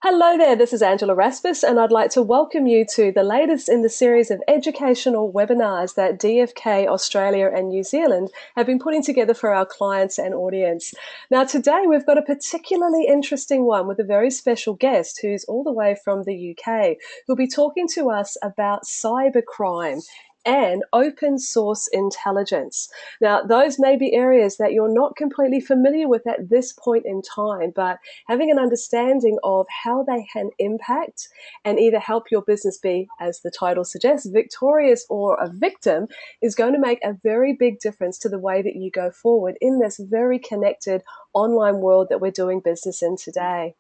Hello there, this is Angela Rasmus, and I'd like to welcome you to the latest in the series of educational webinars that DFK Australia and New Zealand have been putting together for our clients and audience. Now, today we've got a particularly interesting one with a very special guest who's all the way from the UK, who'll be talking to us about cybercrime and open source intelligence. Now, those may be areas that you're not completely familiar with at this point in time, but having an understanding of how they can impact and either help your business be, as the title suggests, victorious or a victim is going to make a very big difference to the way that you go forward in this very connected online world that we're doing business in today.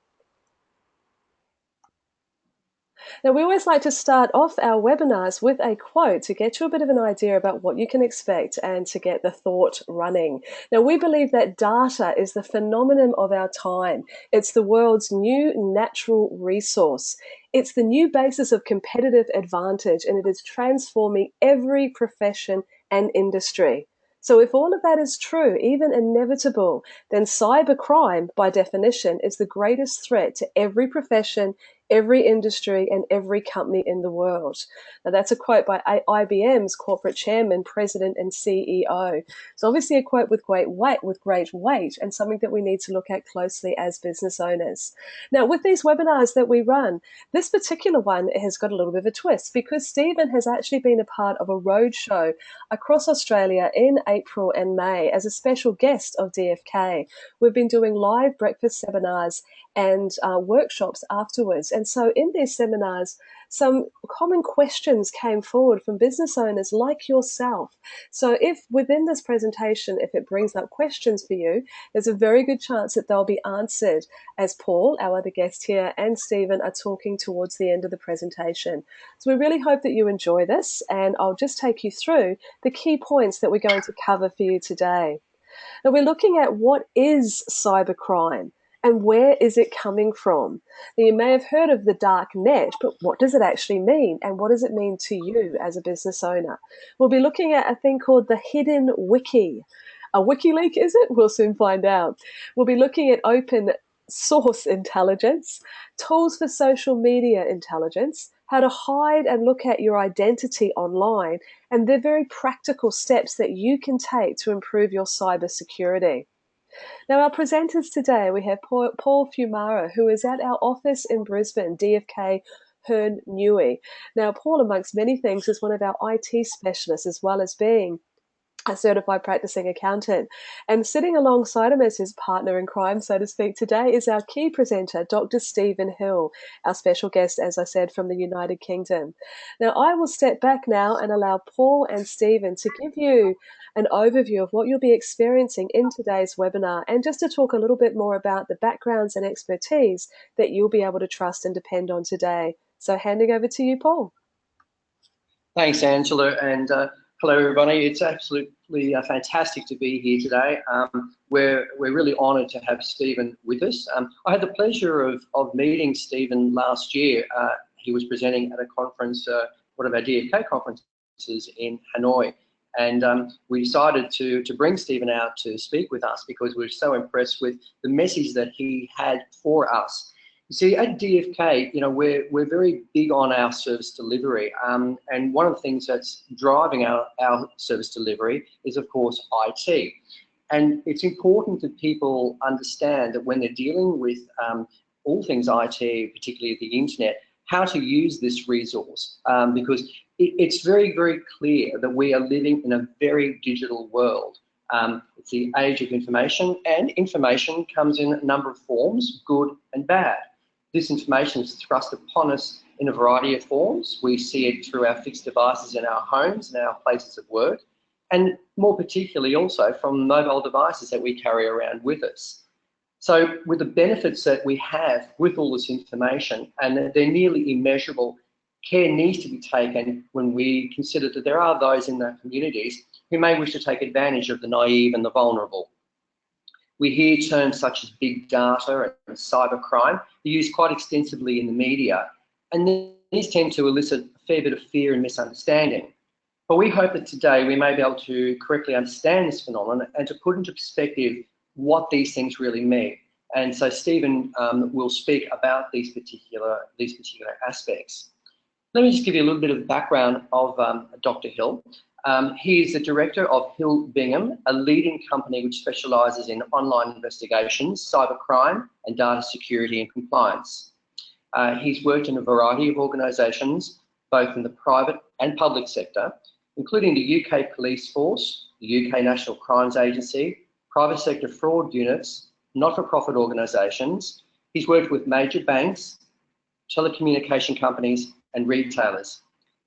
Now, we always like to start off our webinars with a quote to get you a bit of an idea about what you can expect and to get the thought running. Now, we believe that data is the phenomenon of our time. It's the world's new natural resource. It's the new basis of competitive advantage, and it is transforming every profession and industry. So if all of that is true, even inevitable, then cybercrime, by definition, is the greatest threat to every profession, every industry, and every company in the world. Now, that's a quote by IBM's corporate chairman, president, and CEO. It's obviously a quote with great weight, and something that we need to look at closely as business owners. Now, with these webinars that we run, this particular one has got a little bit of a twist because Stephen has actually been a part of a roadshow across Australia in April and May as a special guest of DFK. We've been doing live breakfast seminars and workshops afterwards. And so in these seminars, some common questions came forward from business owners like yourself. So if within this presentation, if it brings up questions for you, there's a very good chance that they'll be answered as Paul, our other guest here, and Stephen are talking towards the end of the presentation. So we really hope that you enjoy this, and I'll just take you through the key points that we're going to cover for you today. Now, we're looking at what is cybercrime and where is it coming from. Now, you may have heard of the dark net, but what does it actually mean? And what does it mean to you as a business owner? We'll be looking at a thing called the hidden wiki. A WikiLeak, is it? We'll soon find out. We'll be looking at open source intelligence, tools for social media intelligence, how to hide and look at your identity online, and the very practical steps that you can take to improve your cybersecurity. Now, our presenters today, we have Paul Fumara, who is at our office in Brisbane, DFK Hern Newey. Now, Paul, amongst many things, is one of our IT specialists, as well as being a certified practicing accountant. And sitting alongside him as his partner in crime, so to speak, today is our key presenter, Dr. Stephen Hill, our special guest, as I said, from the United Kingdom. Now, I will step back now and allow Paul and Stephen to give you an overview of what you'll be experiencing in today's webinar, and just to talk a little bit more about the backgrounds and expertise that you'll be able to trust and depend on today. So handing over to you, Paul. Thanks, Angela, and hello, everybody. It's absolutely fantastic to be here today. We're really honoured to have Stephen with us. I had the pleasure of meeting Stephen last year. He was presenting at a conference, one of our DFK conferences in Hanoi, and we decided to bring Stephen out to speak with us because we were so impressed with the message that he had for us. You see, at DFK, we're very big on our service delivery, and one of the things that's driving our service delivery is, of course, IT. And it's important that people understand that when they're dealing with all things IT, particularly the internet, how to use this resource, because it's very, very clear that we are living in a very digital world. It's the age of information, and information comes in a number of forms, good and bad. This information is thrust upon us in a variety of forms. We see it through our fixed devices in our homes and our places of work, and more particularly also from mobile devices that we carry around with us. So with the benefits that we have with all this information, and they're nearly immeasurable, care needs to be taken when we consider that there are those in our communities who may wish to take advantage of the naive and the vulnerable. We hear terms such as big data and cybercrime. They're used quite extensively in the media, and these tend to elicit a fair bit of fear and misunderstanding. But we hope that today we may be able to correctly understand this phenomenon and to put into perspective what these things really mean. And so Stephen will speak about these particular aspects. Let me just give you a little bit of background of Dr. Hill. He is the director of Hill Bingham, a leading company which specialises in online investigations, cybercrime, and data security and compliance. He's worked in a variety of organisations, both in the private and public sector, including the UK Police Force, the UK National Crimes Agency, private sector fraud units, not-for-profit organisations. He's worked with major banks, telecommunication companies, and retailers.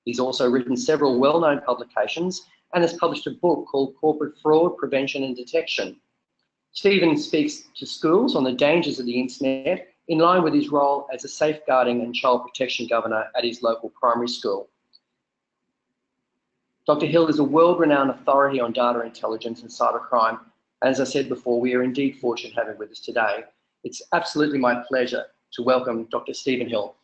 He's also written several well-known publications and has published a book called Corporate Fraud Prevention and Detection. Stephen speaks to schools on the dangers of the internet in line with his role as a safeguarding and child protection governor at his local primary school. Dr. Hill is a world-renowned authority on data intelligence and cybercrime. As I said before, we are indeed fortunate to have him with us today. It's absolutely my pleasure to welcome Dr. Stephen Hill.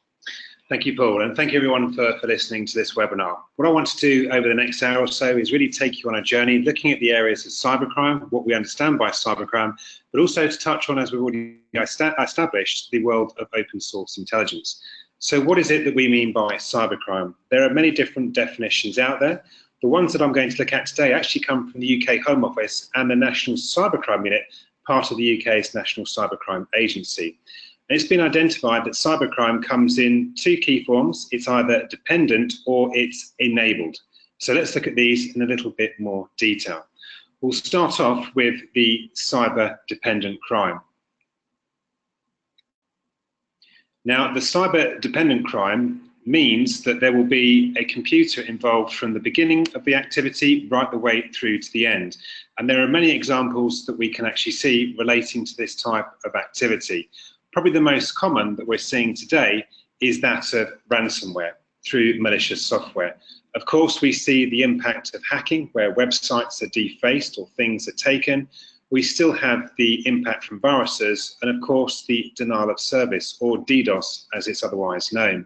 Thank you, Paul, and thank you everyone for listening to this webinar. What I want to do over the next hour or so is really take you on a journey looking at the areas of cybercrime, what we understand by cybercrime, but also to touch on, as we've already established, the world of open source intelligence. So what is it that we mean by cybercrime? There are many different definitions out there. The ones that I'm going to look at today actually come from the UK Home Office and the National Cybercrime Unit, part of the UK's National Cybercrime Agency. And it's been identified that cybercrime comes in two key forms. It's either dependent or it's enabled. So let's look at these in a little bit more detail. We'll start off with the cyber-dependent crime. Now, the cyber-dependent crime means that there will be a computer involved from the beginning of the activity right the way through to the end. And there are many examples that we can actually see relating to this type of activity. Probably the most common that we're seeing today is that of ransomware through malicious software. Of course, we see the impact of hacking, where websites are defaced or things are taken. We still have the impact from viruses, and of course, the denial of service, or DDoS, as it's otherwise known.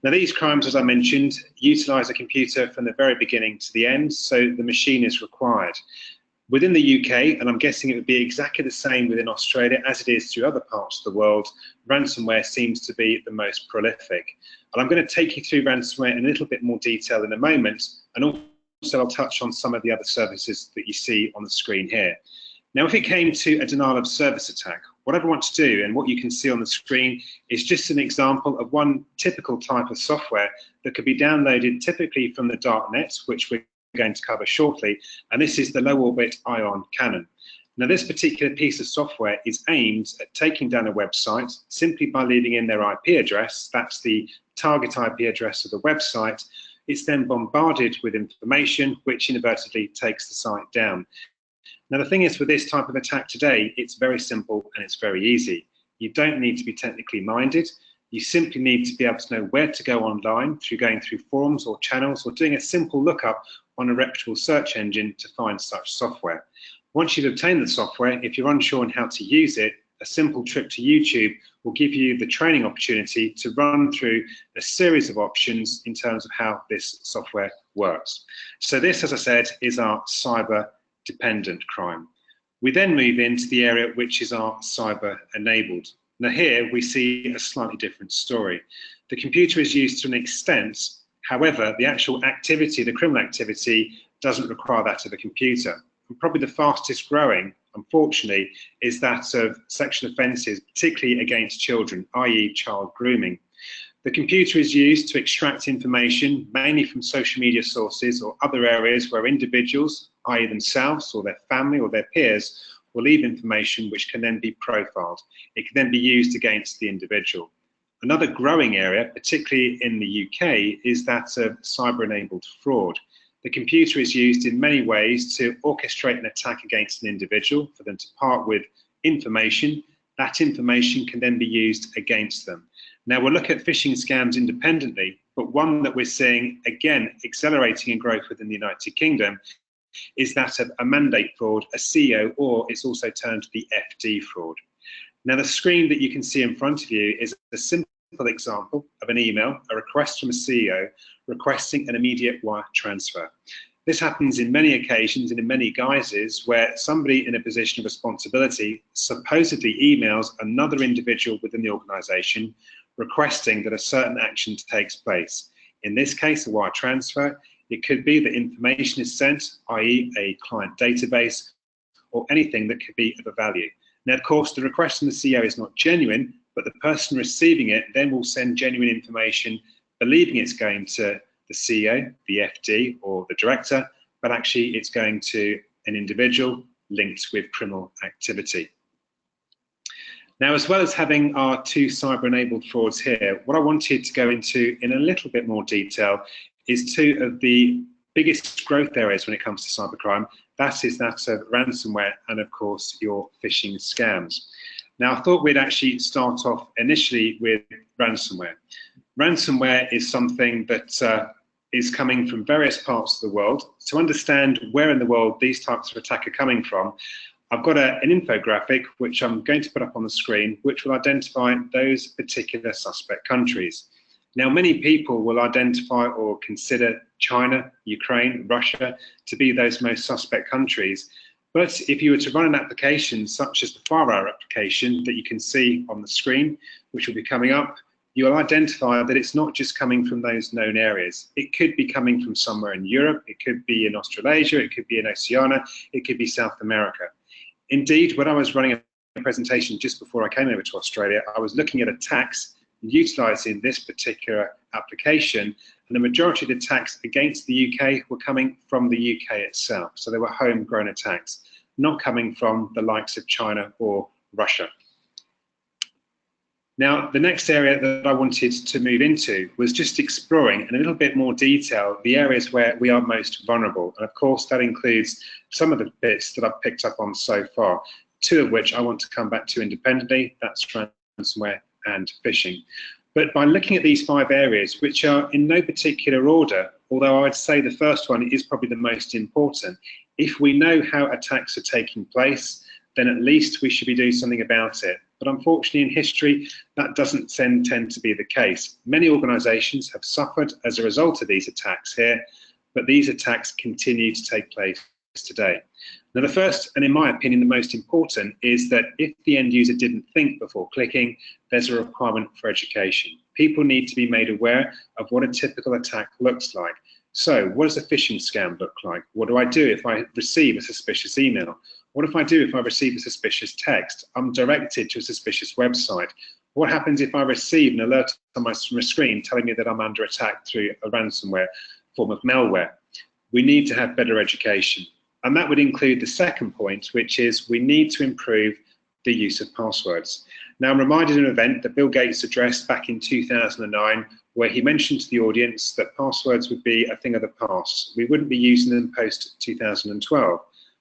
Now, these crimes, as I mentioned, utilise a computer from the very beginning to the end, so the machine is required. Within the UK, and I'm guessing it would be exactly the same within Australia as it is through other parts of the world, ransomware seems to be the most prolific. And I'm going to take you through ransomware in a little bit more detail in a moment, and also I'll touch on some of the other services that you see on the screen here. Now, if it came to a denial of service attack, what I'd want to do, and what you can see on the screen, is just an example of one typical type of software that could be downloaded typically from the darknet, which we're going to cover shortly, and this is the low orbit ion cannon. Now, this particular piece of software is aimed at taking down a website simply by leaving in their IP address. That's the target IP address of the website. It's then bombarded with information which inadvertently takes the site down. Now, the thing is, with this type of attack today, it's very simple and it's very easy. You don't need to be technically minded. You simply need to be able to know where to go online through going through forums or channels or doing a simple lookup on a reputable search engine to find such software. Once you've obtained the software, if you're unsure on how to use it, a simple trip to YouTube will give you the training opportunity to run through a series of options in terms of how this software works. So this, as I said, is our cyber-dependent crime. We then move into the area which is our cyber-enabled. Now here we see a slightly different story. The computer is used to an extent, however, the actual activity, the criminal activity, doesn't require that of a computer. And probably the fastest growing, unfortunately, is that of sexual offences, particularly against children, i.e. child grooming. The computer is used to extract information, mainly from social media sources or other areas where individuals, i.e. themselves or their family or their peers, will leave information which can then be profiled. It can then be used against the individual. Another growing area, particularly in the UK, is that of cyber-enabled fraud. The computer is used in many ways to orchestrate an attack against an individual, for them to part with information. That information can then be used against them. Now, we'll look at phishing scams independently, but one that we're seeing, again, accelerating in growth within the United Kingdom is that of a mandate fraud, a CEO, or it's also termed the FD fraud. Now, the screen that you can see in front of you is a simple example of an email, a request from a CEO requesting an immediate wire transfer. This happens in many occasions and in many guises where somebody in a position of responsibility supposedly emails another individual within the organisation requesting that a certain action takes place. In this case, a wire transfer. It could be that information is sent, i.e. a client database, or anything that could be of a value. Now, of course, the request from the CEO is not genuine, but the person receiving it then will send genuine information, believing it's going to the CEO, the FD, or the director, but actually it's going to an individual linked with criminal activity. Now, as well as having our 2 cyber-enabled frauds here, what I wanted to go into in a little bit more detail is 2 of the biggest growth areas when it comes to cybercrime. That is that of ransomware and, of course, your phishing scams. Now, I thought we'd actually start off initially with ransomware. Ransomware is something that is coming from various parts of the world. To understand where in the world these types of attack are coming from, I've got an infographic which I'm going to put up on the screen, which will identify those particular suspect countries. Now, many people will identify or consider China, Ukraine, Russia to be those most suspect countries. But if you were to run an application such as the FireEye application that you can see on the screen, which will be coming up, you'll identify that it's not just coming from those known areas. It could be coming from somewhere in Europe, it could be in Australasia, it could be in Oceania, it could be South America. Indeed, when I was running a presentation just before I came over to Australia, I was looking at attacks utilising this particular application, and the majority of the attacks against the UK were coming from the UK itself. So they were homegrown attacks, not coming from the likes of China or Russia. Now, the next area that I wanted to move into was just exploring in a little bit more detail the areas where we are most vulnerable. And of course, that includes some of the bits that I've picked up on so far, 2 of which I want to come back to independently. That's ransomware and phishing. But by looking at these 5 areas, which are in no particular order, although I would say the first one is probably the most important, if we know how attacks are taking place, then at least we should be doing something about it. But unfortunately in history, that doesn't tend to be the case. Many organisations have suffered as a result of these attacks here, but these attacks continue to take place today. Now, the first, and in my opinion, the most important, is that if the end user didn't think before clicking, there's a requirement for education. People need to be made aware of what a typical attack looks like. So, what does a phishing scam look like? What do I do if I receive a suspicious email? What if I do if I receive a suspicious text? I'm directed to a suspicious website. What happens if I receive an alert on my screen telling me that I'm under attack through a ransomware form of malware? We need to have better education. And that would include the second point, which is we need to improve the use of passwords. Now, I'm reminded of an event that Bill Gates addressed back in 2009, where he mentioned to the audience that passwords would be a thing of the past. We wouldn't be using them post 2012.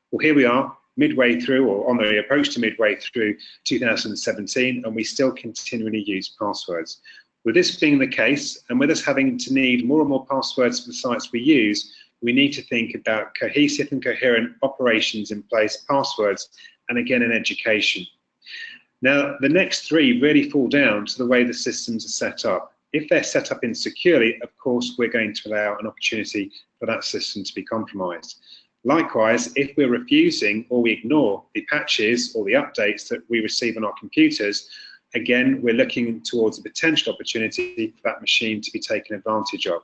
Well, here we are, midway through, or on the approach to midway through 2017, and we still continually use passwords. With this being the case, and with us having to need more and more passwords for the sites we use, we need to think about cohesive and coherent operations in place, passwords, and again, in education. Now, the next 3 really fall down to the way the systems are set up. If they're set up insecurely, of course, we're going to allow an opportunity for that system to be compromised. Likewise, if we're refusing or we ignore the patches or the updates that we receive on our computers, again, we're looking towards a potential opportunity for that machine to be taken advantage of.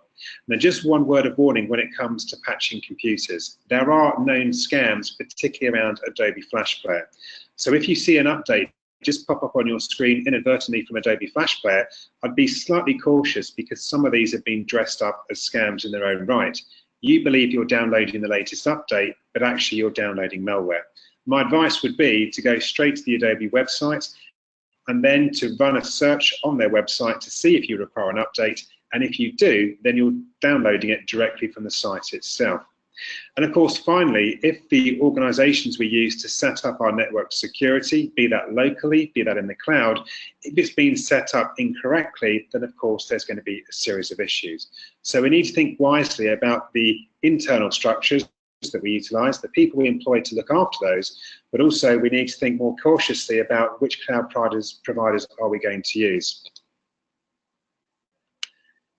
Now, just one word of warning when it comes to patching computers. There are known scams, particularly around Adobe Flash Player. So if you see an update just pop up on your screen inadvertently from Adobe Flash Player, I'd be slightly cautious because some of these have been dressed up as scams in their own right. You believe you're downloading the latest update, but actually you're downloading malware. My advice would be to go straight to the Adobe website and then to run a search on their website to see if you require an update. And if you do, then you're downloading it directly from the site itself. And of course, finally, if the organizations we use to set up our network security, be that locally, be that in the cloud, if it's been set up incorrectly, then of course there's going to be a series of issues. So we need to think wisely about the internal structures that we utilize, the people we employ to look after those, but also we need to think more cautiously about which cloud providers are we going to use.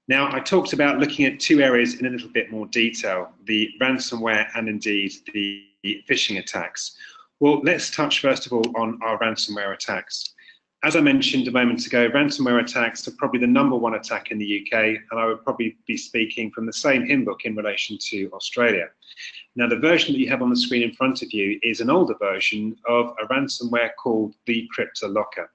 Now, I talked about looking at two areas in a little bit more detail, the ransomware and indeed the phishing attacks. Well, let's touch first of all on our ransomware attacks. As I mentioned a moment ago, ransomware attacks are probably the #1 attack in the UK, and I would probably be speaking from the same hymn book in relation to Australia. Now, the version that you have on the screen in front of you is an older version of a ransomware called the CryptoLocker.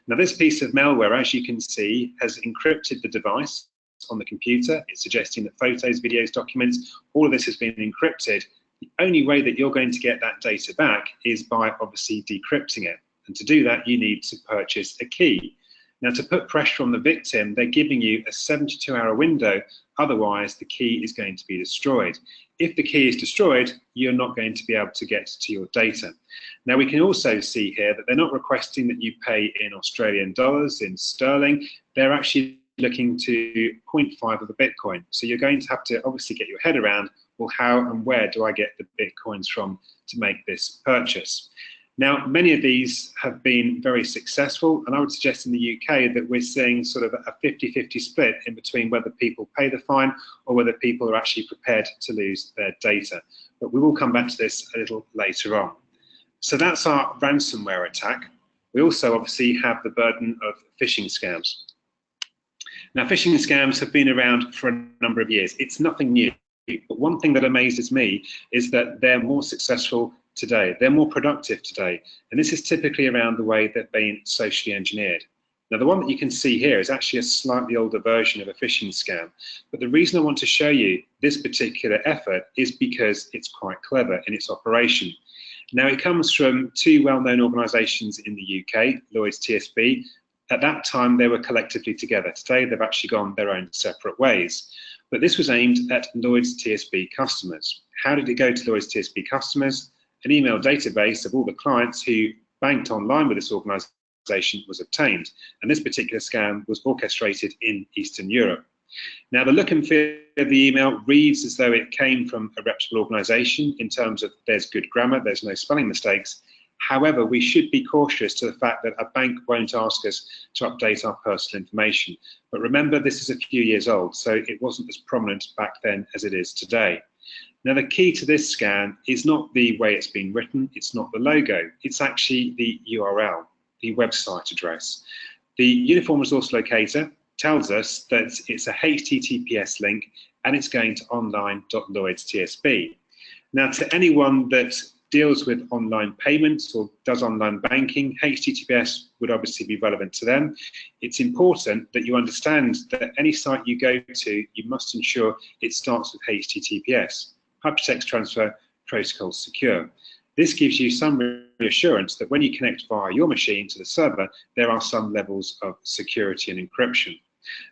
Now, this piece of malware, as you can see, has encrypted the device on the computer. It's suggesting that photos, videos, documents, all of this has been encrypted. The only way that you're going to get that data back is by obviously decrypting it. And to do that, you need to purchase a key. Now, to put pressure on the victim, they're giving you a 72-hour window. Otherwise, the key is going to be destroyed. If the key is destroyed, you're not going to be able to get to your data. Now, we can also see here that they're not requesting that you pay in Australian dollars, in sterling. They're actually looking to 0.5 of a Bitcoin. So you're going to have to obviously get your head around, well, how and where do I get the Bitcoins from to make this purchase? Now, many of these have been very successful, and I would suggest in the UK that we're seeing sort of a 50-50 split in between whether people pay the fine or whether people are actually prepared to lose their data. But we will come back to this a little later on. So that's our ransomware attack. We also obviously have the burden of phishing scams. Now, phishing scams have been around for a number of years. It's nothing new, but one thing that amazes me is that they're more successful today. They're more productive today, and this is typically around the way they're being socially engineered. Now, the one that you can see here is actually a slightly older version of a phishing scam, but the reason I want to show you this particular effort is because it's quite clever in its operation. Now, it comes from two well-known organisations in the UK, Lloyds TSB. At that time, they were collectively together. Today, they've actually gone their own separate ways. But this was aimed at Lloyds TSB customers. How did it go to Lloyds TSB customers? An email database of all the clients who banked online with this organisation was obtained, and this particular scam was orchestrated in Eastern Europe. Now, the look and feel of the email reads as though it came from a reputable organisation in terms of there's good grammar, there's no spelling mistakes. However, we should be cautious to the fact that a bank won't ask us to update our personal information. But remember, this is a few years old, so it wasn't as prominent back then as it is today. Now, the key to this scam is not the way it's been written, it's not the logo, it's actually the URL, the website address. The Uniform Resource Locator tells us that it's a HTTPS link and it's going to online.lloyds.tsb. Now, to anyone that deals with online payments or does online banking, HTTPS would obviously be relevant to them. It's important that you understand that any site you go to, you must ensure it starts with HTTPS. Hypertext Transfer Protocol Secure. This gives you some reassurance that when you connect via your machine to the server, there are some levels of security and encryption.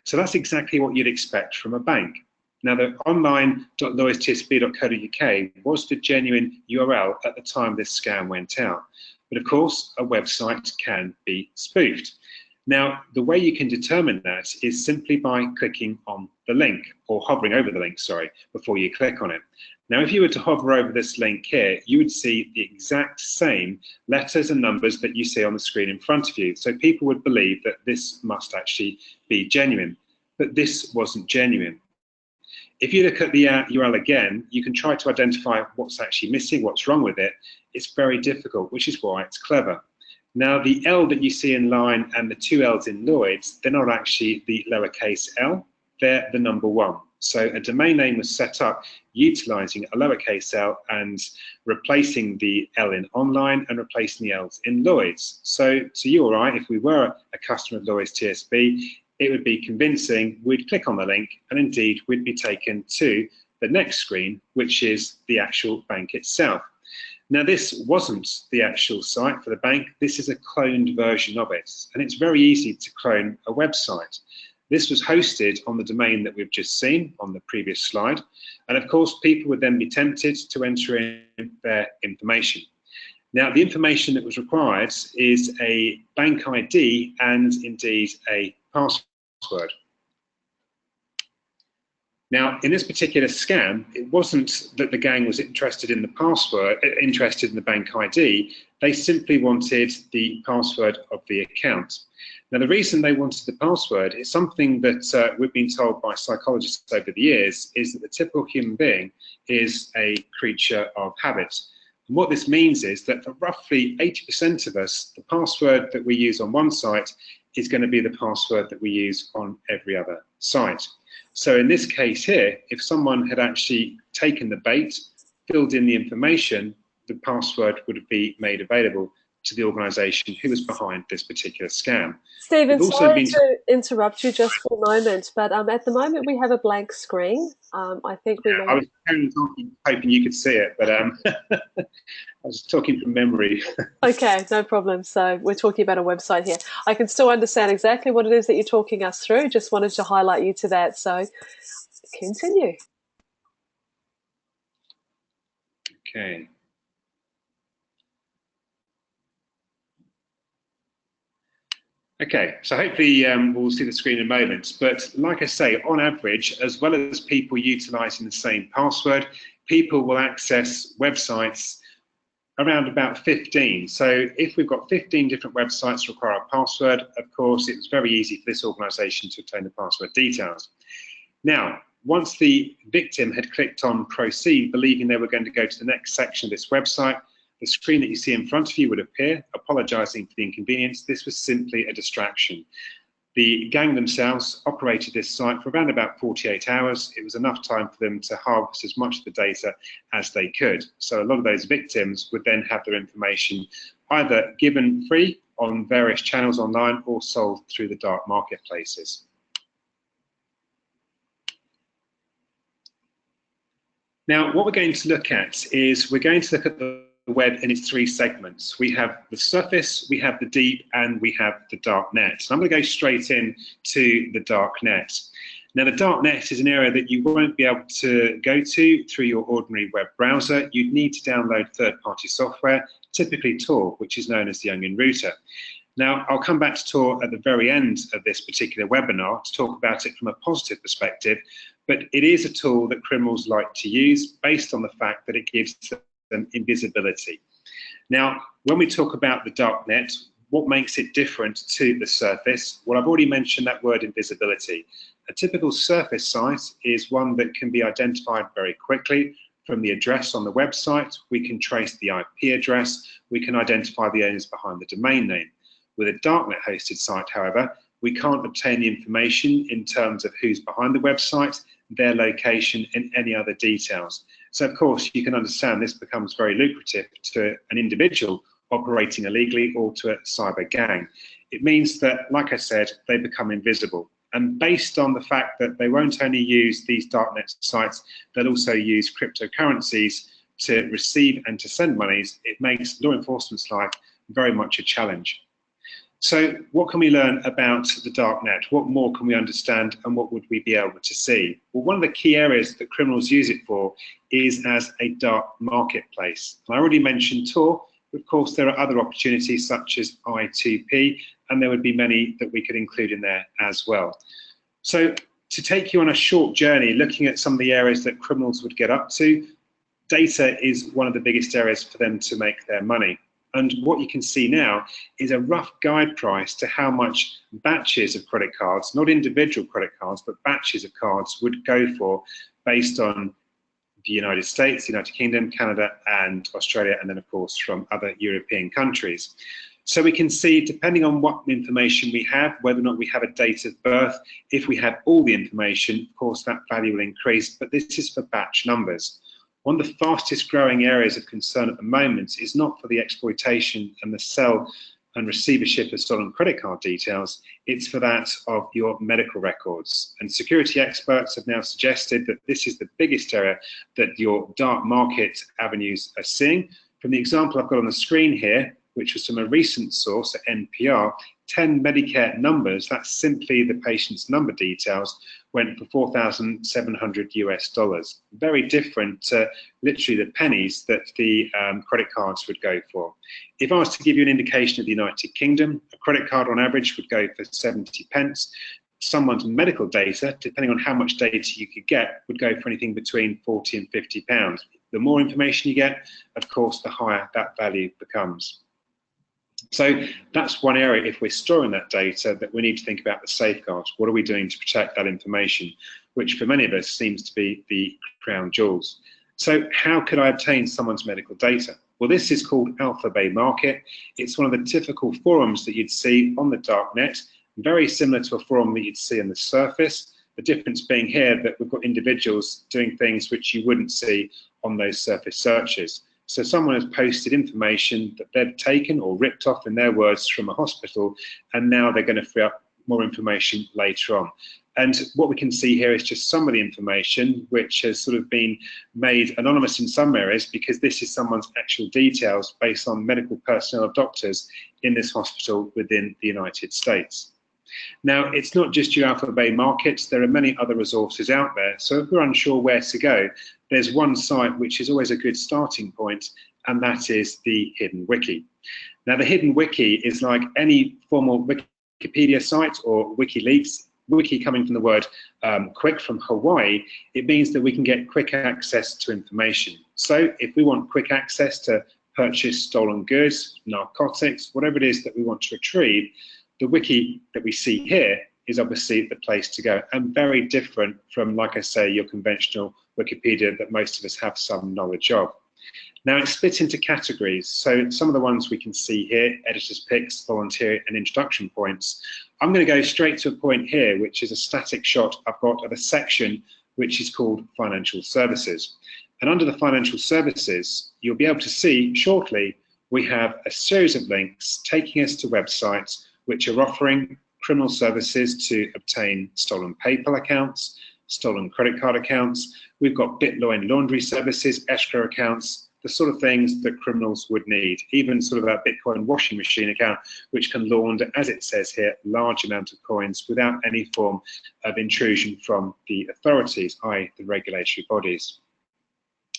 So that's exactly what you'd expect from a bank. Now, the online.lloydstsb.co.uk was the genuine URL at the time this scam went out. But of course, a website can be spoofed. Now, the way you can determine that is simply by clicking on the link, or hovering over the link, sorry, before you click on it. Now, if you were to hover over this link here, you would see the exact same letters and numbers that you see on the screen in front of you. So people would believe that this must actually be genuine, but this wasn't genuine. If you look at the URL again, you can try to identify what's actually missing, what's wrong with it. It's very difficult, which is why it's clever. Now, the L that you see in line and the two L's in Lloyds, they're not actually the lowercase l, they're the #1. So a domain name was set up utilizing a lowercase l and replacing the L in online and replacing the L's in Lloyds. So to you or I, if we were a customer of Lloyds TSB, it would be convincing. We'd click on the link and indeed we'd be taken to the next screen, which is the actual bank itself. Now, this wasn't the actual site for the bank. This is a cloned version of it, and it's very easy to clone a website. This was hosted on the domain that we've just seen on the previous slide, and of course, people would then be tempted to enter in their information. Now, the information that was required is a bank ID and indeed a password. Now, in this particular scam, it wasn't that the gang was interested in the password, interested in the bank ID. They simply wanted the password of the account. Now, the reason they wanted the password is something that we've been told by psychologists over the years, is that the typical human being is a creature of habit. And what this means is that for roughly 80% of us, the password that we use on one site is going to be the password that we use on every other site. So in this case here, if someone had actually taken the bait, filled in the information, the password would be made available to the organisation who was behind this particular scam. Stephen, sorry to interrupt you just for a moment, but at the moment we have a blank screen. I think we may... I was hoping you could see it, but I was talking from memory. Okay, no problem. So we're talking about a website here. I can still understand exactly what it is that you're talking us through. Just wanted to highlight you to that. So continue. Okay. Okay, so hopefully we'll see the screen in a moment. But like I say, on average, as well as people utilising the same password, people will access websites around about 15. So if we've got 15 different websites that require a password, of course, it was very easy for this organisation to obtain the password details. Now, once the victim had clicked on proceed, believing they were going to go to the next section of this website, the screen that you see in front of you would appear, apologising for the inconvenience. This was simply a distraction. The gang themselves operated this site for around about 48 hours. It was enough time for them to harvest as much of the data as they could. So a lot of those victims would then have their information either given free on various channels online or sold through the dark marketplaces. Now, what we're going to look at is we're going to look at the web in its three segments. We have the surface, we have the deep, and we have the dark net. So I'm going to go straight in to the dark net. Now, the dark net is an area that you won't be able to go to through your ordinary web browser. You'd need to download third-party software, typically Tor, which is known as the Onion Router. Now, I'll come back to Tor at the very end of this particular webinar to talk about it from a positive perspective, but it is a tool that criminals like to use based on the fact that it gives them invisibility. Now, when we talk about the dark net, what makes it different to the surface? Well, I've already mentioned that word, invisibility. A typical surface site is one that can be identified very quickly. From the address on the website, we can trace the IP address, we can identify the owners behind the domain name. With a darknet hosted site, however, we can't obtain the information in terms of who's behind the website, their location, and any other details. So, of course, you can understand this becomes very lucrative to an individual operating illegally or to a cyber gang. It means that, like I said, they become invisible. And based on the fact that they won't only use these darknet sites, they'll also use cryptocurrencies to receive and to send monies, it makes law enforcement's life very much a challenge. So what can we learn about the dark net? What more can we understand and what would we be able to see? Well, one of the key areas that criminals use it for is as a dark marketplace. I already mentioned Tor, but of course there are other opportunities such as I2P, and there would be many that we could include in there as well. So to take you on a short journey, looking at some of the areas that criminals would get up to, data is one of the biggest areas for them to make their money. And what you can see now is a rough guide price to how much batches of credit cards, not individual credit cards, but batches of cards would go for based on the United States, the United Kingdom, Canada, and Australia, and then, of course, from other European countries. So we can see, depending on what information we have, whether or not we have a date of birth, if we have all the information, of course, that value will increase, but this is for batch numbers. One of the fastest growing areas of concern at the moment is not for the exploitation and the sell and receivership of stolen credit card details, it's for that of your medical records. And security experts have now suggested that this is the biggest area that your dark market avenues are seeing. From the example I've got on the screen here, which was from a recent source at NPR, 10 Medicare numbers, that's simply the patient's number details, went for $4,700 US. Very different to literally the pennies that the credit cards would go for. If I was to give you an indication of the United Kingdom, a credit card on average would go for 70 pence. Someone's medical data, depending on how much data you could get, would go for anything between 40 and 50 pounds. The more information you get, of course, the higher that value becomes. So that's one area, if we're storing that data, that we need to think about the safeguards. What are we doing to protect that information, which for many of us seems to be the crown jewels. So how could I obtain someone's medical data? Well, this is called Alpha Bay Market. It's one of the typical forums that you'd see on the darknet, very similar to a forum that you'd see on the surface. The difference being here that we've got individuals doing things which you wouldn't see on those surface searches. So someone has posted information that they've taken or ripped off, in their words, from a hospital, and now they're going to free up more information later on. And what we can see here is just some of the information which has sort of been made anonymous in some areas, because this is someone's actual details based on medical personnel of doctors in this hospital within the United States. Now, it's not just your Alpha Bay Markets, there are many other resources out there. So if we're unsure where to go, there's one site which is always a good starting point, and that is the Hidden Wiki. Now, the Hidden Wiki is like any formal Wikipedia site or WikiLeaks. Wiki coming from the word quick, from Hawaii, it means that we can get quick access to information. So if we want quick access to purchase stolen goods, narcotics, whatever it is that we want to retrieve, the wiki that we see here is obviously the place to go, and very different from, like I say, your conventional Wikipedia that most of us have some knowledge of. Now, it's split into categories. So some of the ones we can see here: editor's picks, volunteer, and introduction points. I'm going to go straight to a point here, which is a static shot I've got of a section which is called financial services. And under the financial services, you'll be able to see shortly, we have a series of links taking us to websites which are offering criminal services to obtain stolen PayPal accounts, stolen credit card accounts. We've got Bitcoin laundry services, escrow accounts, the sort of things that criminals would need, even sort of a Bitcoin washing machine account, which can launder, as it says here, large amount of coins without any form of intrusion from the authorities, i.e. the regulatory bodies.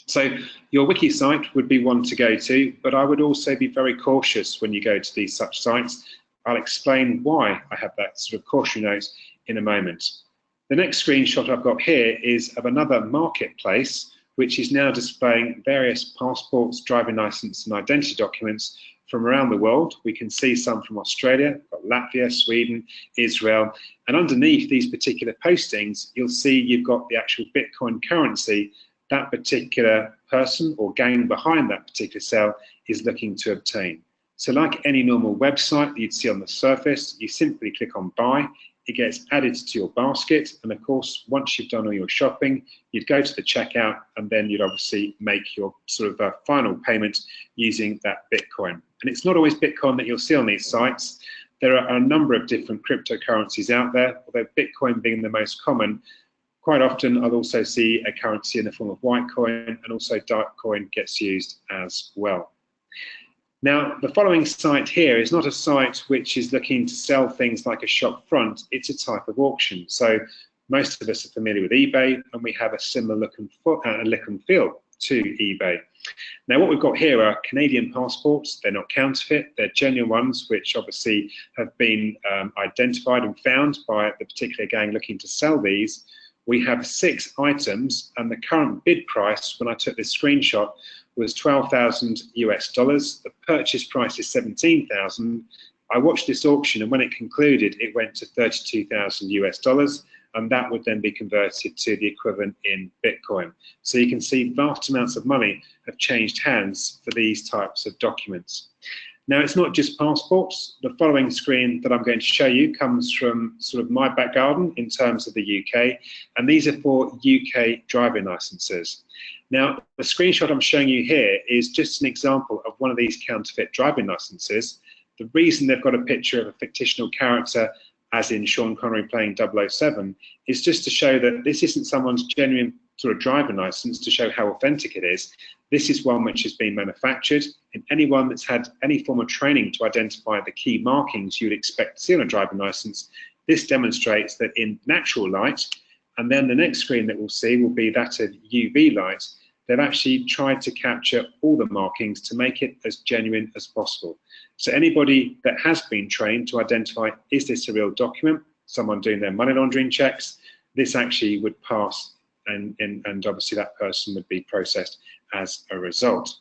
So your wiki site would be one to go to, but I would also be very cautious when you go to these such sites. I'll explain why I have that sort of cautionary note in a moment. The next screenshot I've got here is of another marketplace, which is now displaying various passports, driving license, and identity documents from around the world. We can see some from Australia, Latvia, Sweden, Israel, and underneath these particular postings, you'll see you've got the actual Bitcoin currency that particular person or gang behind that particular sale is looking to obtain. So like any normal website that you'd see on the surface, you simply click on buy, it gets added to your basket, and of course, once you've done all your shopping, you'd go to the checkout, and then you'd obviously make your sort of final payment using that Bitcoin. And it's not always Bitcoin that you'll see on these sites. There are a number of different cryptocurrencies out there, although Bitcoin being the most common. Quite often, I'll also see a currency in the form of Whitecoin, and also Darkcoin gets used as well. Now, the following site here is not a site which is looking to sell things like a shop front, it's a type of auction. So most of us are familiar with eBay, and we have a similar look and feel to eBay. Now, what we've got here are Canadian passports. They're not counterfeit, they're genuine ones, which obviously have been identified and found by the particular gang looking to sell these. We have 6 items, and the current bid price, when I took this screenshot, was $12,000 US. The purchase price is $17,000. I watched this auction, and when it concluded, it went to $32,000 US, and that would then be converted to the equivalent in Bitcoin. So you can see vast amounts of money have changed hands for these types of documents. Now, it's not just passports. The following screen that I'm going to show you comes from sort of my back garden in terms of the UK, and these are for UK driving licenses. Now, the screenshot I'm showing you here is just an example of one of these counterfeit driving licenses. The reason they've got a picture of a fictional character, as in Sean Connery playing 007, is just to show that this isn't someone's genuine sort of driving license, to show how authentic it is. This is one which has been manufactured, and anyone that's had any form of training to identify the key markings you'd expect to see on a driving license, this demonstrates that in natural light, and then the next screen that we'll see will be that of UV light, they've actually tried to capture all the markings to make it as genuine as possible. So anybody that has been trained to identify, is this a real document, someone doing their money laundering checks, this actually would pass, and obviously that person would be processed as a result.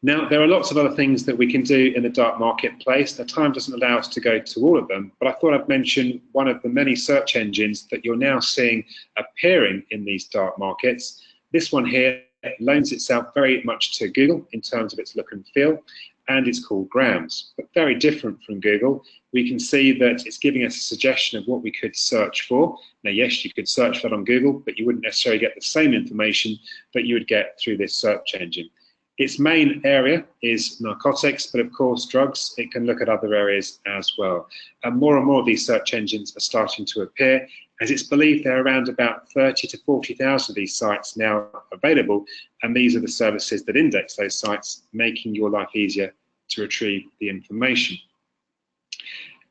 Now, there are lots of other things that we can do in the dark marketplace. The time doesn't allow us to go to all of them, but I thought I'd mention one of the many search engines that you're now seeing appearing in these dark markets. This one here loans itself very much to Google in terms of its look and feel, and it's called Grams, but very different from Google. We can see that it's giving us a suggestion of what we could search for. Now, yes, you could search that on Google, but you wouldn't necessarily get the same information that you would get through this search engine. Its main area is narcotics, but of course drugs. It can look at other areas as well. And more of these search engines are starting to appear, as it's believed there are around about 30 to 40,000 of these sites now available, and these are the services that index those sites, making your life easier to retrieve the information.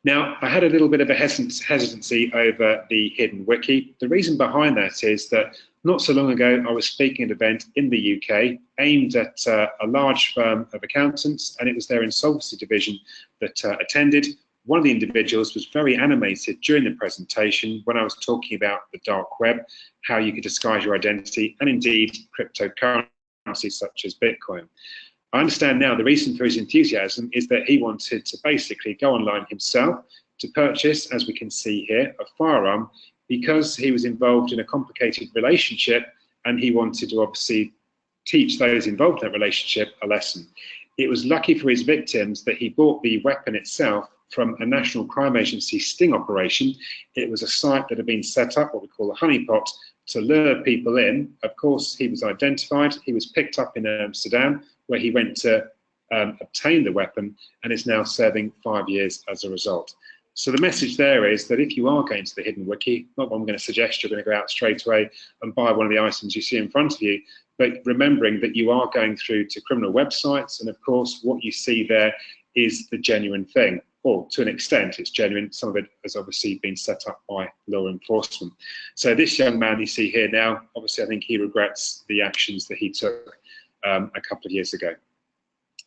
Now, I had a little bit of a hesitancy over the Hidden Wiki. The reason behind that is that not so long ago, I was speaking at an event in the UK aimed at a large firm of accountants, and it was their insolvency division that attended. One of the individuals was very animated during the presentation when I was talking about the dark web, how you could disguise your identity, and indeed cryptocurrencies such as Bitcoin. I understand now the reason for his enthusiasm is that he wanted to basically go online himself to purchase, as we can see here, a firearm, because he was involved in a complicated relationship and he wanted to obviously teach those involved in that relationship a lesson. It was lucky for his victims that he bought the weapon itself from a National Crime Agency sting operation. It was a site that had been set up, what we call a honeypot, to lure people in. Of course, he was identified. He was picked up in Amsterdam, where he went to obtain the weapon and is now serving 5 years as a result. So the message there is that if you are going to the Hidden Wiki, not that I'm going to suggest you're going to go out straight away and buy one of the items you see in front of you, but remembering that you are going through to criminal websites, and of course what you see there is the genuine thing, or to an extent it's genuine. Some of it has obviously been set up by law enforcement. So this young man you see here now, obviously I think he regrets the actions that he took a couple of years ago.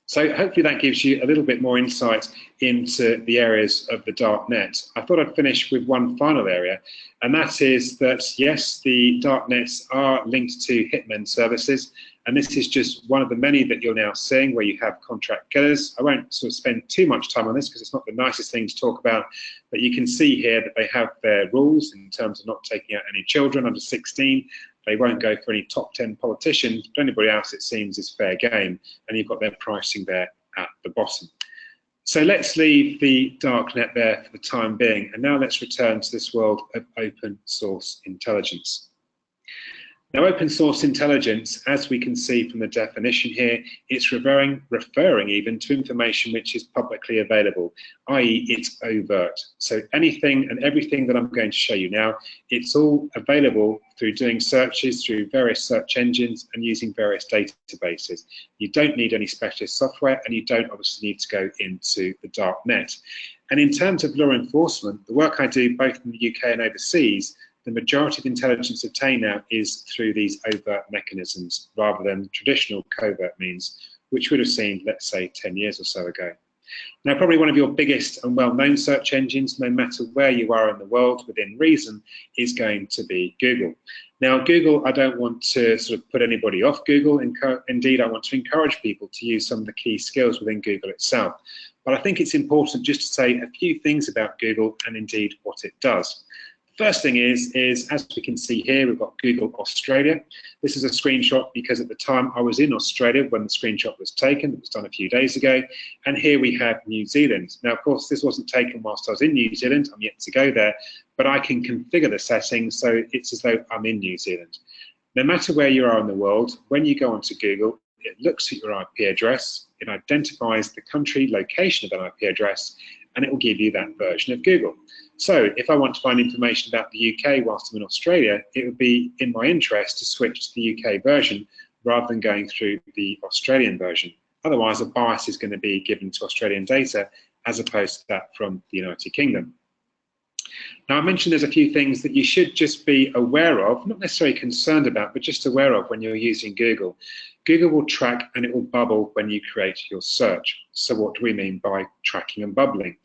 So hopefully that gives you a little bit more insight into the areas of the dark net. I thought I'd finish with one final area, and that is that, yes, the dark nets are linked to hitmen services, and this is just one of the many that you're now seeing where you have contract killers. I won't sort of spend too much time on this because it's not the nicest thing to talk about, but you can see here that they have their rules in terms of not taking out any children under 16. They won't go for any top 10 politicians, but anybody else, it seems, is fair game. And you've got their pricing there at the bottom. So let's leave the dark net there for the time being. And now let's return to this world of open source intelligence. Now, open source intelligence, as we can see from the definition here, it's referring even to information which is publicly available, i.e. it's overt. So anything and everything that I'm going to show you now, it's all available through doing searches through various search engines and using various databases. You don't need any specialist software, and you don't obviously need to go into the dark net. And in terms of law enforcement, the work I do both in the UK and overseas, the majority of intelligence obtained now is through these overt mechanisms rather than traditional covert means, which we would have seen, let's say, 10 years or so ago. Now, probably one of your biggest and well-known search engines, no matter where you are in the world within reason, is going to be Google. Now, Google, I don't want to sort of put anybody off Google. Indeed, I want to encourage people to use some of the key skills within Google itself. But I think it's important just to say a few things about Google and indeed what it does. First thing is, as we can see here, we've got Google Australia. This is a screenshot because at the time I was in Australia when the screenshot was taken. It was done a few days ago. And here we have New Zealand. Now, of course, this wasn't taken whilst I was in New Zealand. I'm yet to go there, but I can configure the settings so it's as though I'm in New Zealand. No matter where you are in the world, when you go onto Google, it looks at your IP address, it identifies the country location of that IP address, and it will give you that version of Google. So if I want to find information about the UK whilst I'm in Australia, it would be in my interest to switch to the UK version rather than going through the Australian version. Otherwise, a bias is going to be given to Australian data as opposed to that from the United Kingdom. Now, I mentioned there's a few things that you should just be aware of, not necessarily concerned about, but just aware of when you're using Google. Google will track and it will bubble when you create your search. So what do we mean by tracking and bubbling?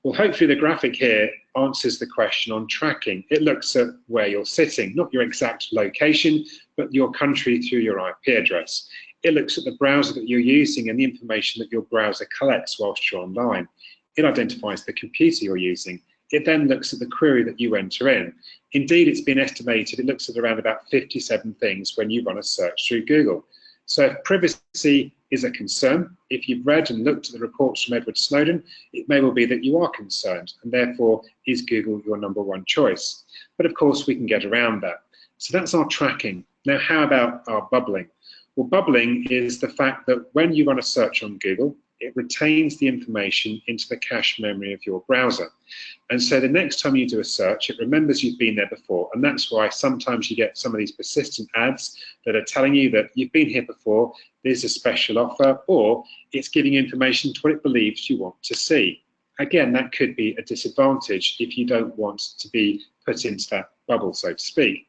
Well, hopefully the graphic here answers the question on tracking. It looks at where you're sitting, not your exact location, but your country through your IP address. It looks at the browser that you're using and the information that your browser collects whilst you're online. It identifies the computer you're using. It then looks at the query that you enter in. Indeed, it's been estimated it looks at around about 57 things when you run a search through Google. So if privacy is a concern, if you've read and looked at the reports from Edward Snowden, it may well be that you are concerned, and therefore is Google your #1 choice. But of course, we can get around that. So that's our tracking. Now, how about our bubbling? Well, bubbling is the fact that when you run a search on Google, it retains the information into the cache memory of your browser. And so the next time you do a search, it remembers you've been there before. And that's why sometimes you get some of these persistent ads that are telling you that you've been here before, there's a special offer, or it's giving information to what it believes you want to see. Again, that could be a disadvantage if you don't want to be put into that bubble, so to speak.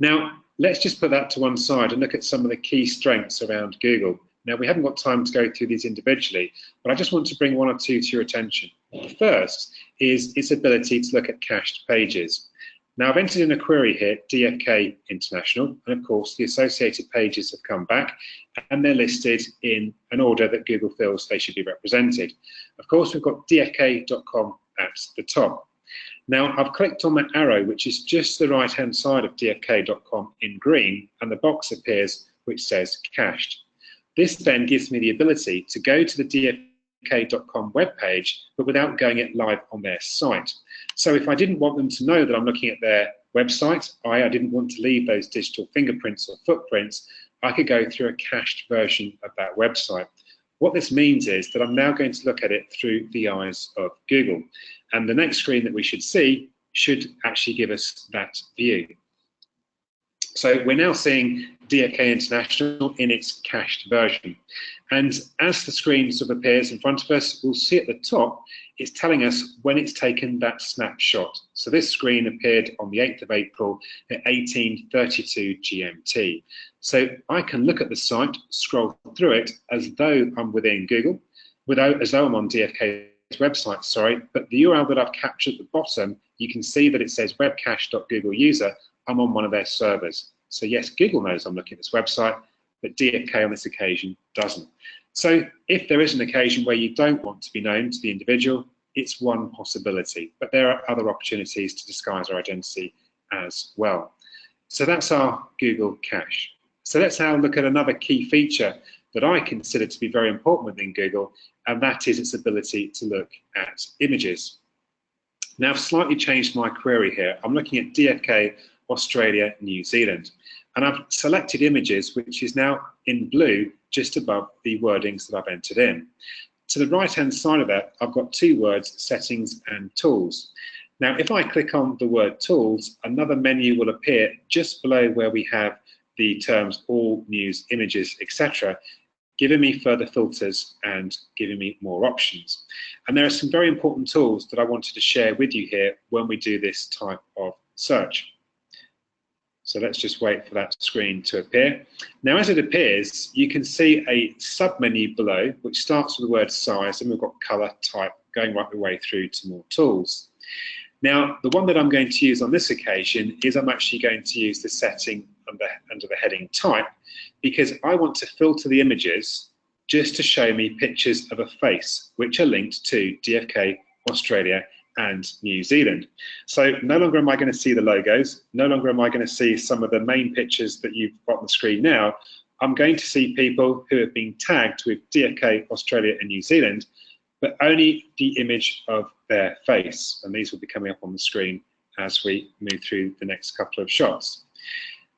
Now, let's just put that to one side and look at some of the key strengths around Google. Now, we haven't got time to go through these individually, but I just want to bring one or two to your attention. The first is its ability to look at cached pages. Now, I've entered in a query here, DFK International, and of course, the associated pages have come back, and they're listed in an order that Google feels they should be represented. Of course, we've got dfk.com at the top. Now, I've clicked on that arrow, which is just the right-hand side of dfk.com in green, and the box appears which says cached. This then gives me the ability to go to the dfk.com webpage, but without going it live on their site. So if I didn't want them to know that I'm looking at their website, I didn't want to leave those digital fingerprints or footprints, I could go through a cached version of that website. What this means is that I'm now going to look at it through the eyes of Google. And the next screen that we should see should actually give us that view. So we're now seeing DFK International in its cached version. And as the screen sort of appears in front of us, we'll see at the top, it's telling us when it's taken that snapshot. So this screen appeared on the 8th of April at 18:32 GMT. So I can look at the site, scroll through it as though I'm within Google, as though I'm on DFK's website, sorry, but the URL that I've captured at the bottom, you can see that it says webcache.google user. I'm on one of their servers. So yes, Google knows I'm looking at this website, but DFK on this occasion doesn't. So if there is an occasion where you don't want to be known to the individual, it's one possibility, but there are other opportunities to disguise our identity as well. So that's our Google cache. So let's now look at another key feature that I consider to be very important within Google, and that is its ability to look at images. Now I've slightly changed my query here. I'm looking at DFK Australia, New Zealand. And I've selected images, which is now in blue, just above the wordings that I've entered in. To the right-hand side of that, I've got two words, settings and tools. Now, if I click on the word tools, another menu will appear just below where we have the terms all, news, images, etc., giving me further filters and giving me more options. And there are some very important tools that I wanted to share with you here when we do this type of search. So let's just wait for that screen to appear. Now, as it appears, you can see a sub-menu below, which starts with the word size, and we've got color, type, going right the way through to more tools. Now, the one that I'm going to use on this occasion is I'm actually going to use the setting under the heading type, because I want to filter the images just to show me pictures of a face, which are linked to DFK Australia and New Zealand. So no longer am I going to see the logos, no longer am I going to see some of the main pictures that you've got on the screen now. I'm going to see people who have been tagged with DFK Australia and New Zealand, but only the image of their face. And these will be coming up on the screen as we move through the next couple of shots.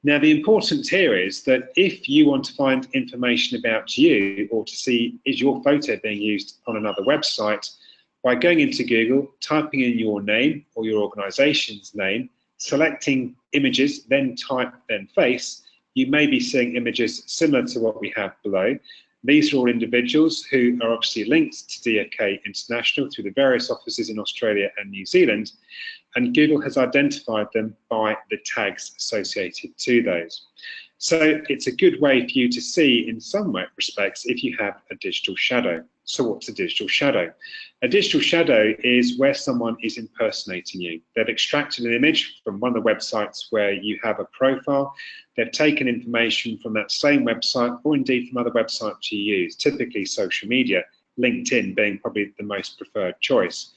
Now, the importance here is that if you want to find information about you, or to see is your photo being used on another website, by going into Google, typing in your name or your organization's name, selecting images, then type, then face, you may be seeing images similar to what we have below. These are all individuals who are obviously linked to DFK International through the various offices in Australia and New Zealand, and Google has identified them by the tags associated to those. So it's a good way for you to see, in some respects, if you have a digital shadow. So what's a digital shadow? A digital shadow is where someone is impersonating you. They've extracted an image from one of the websites where you have a profile. They've taken information from that same website, or indeed from other websites you use, typically social media, LinkedIn being probably the most preferred choice.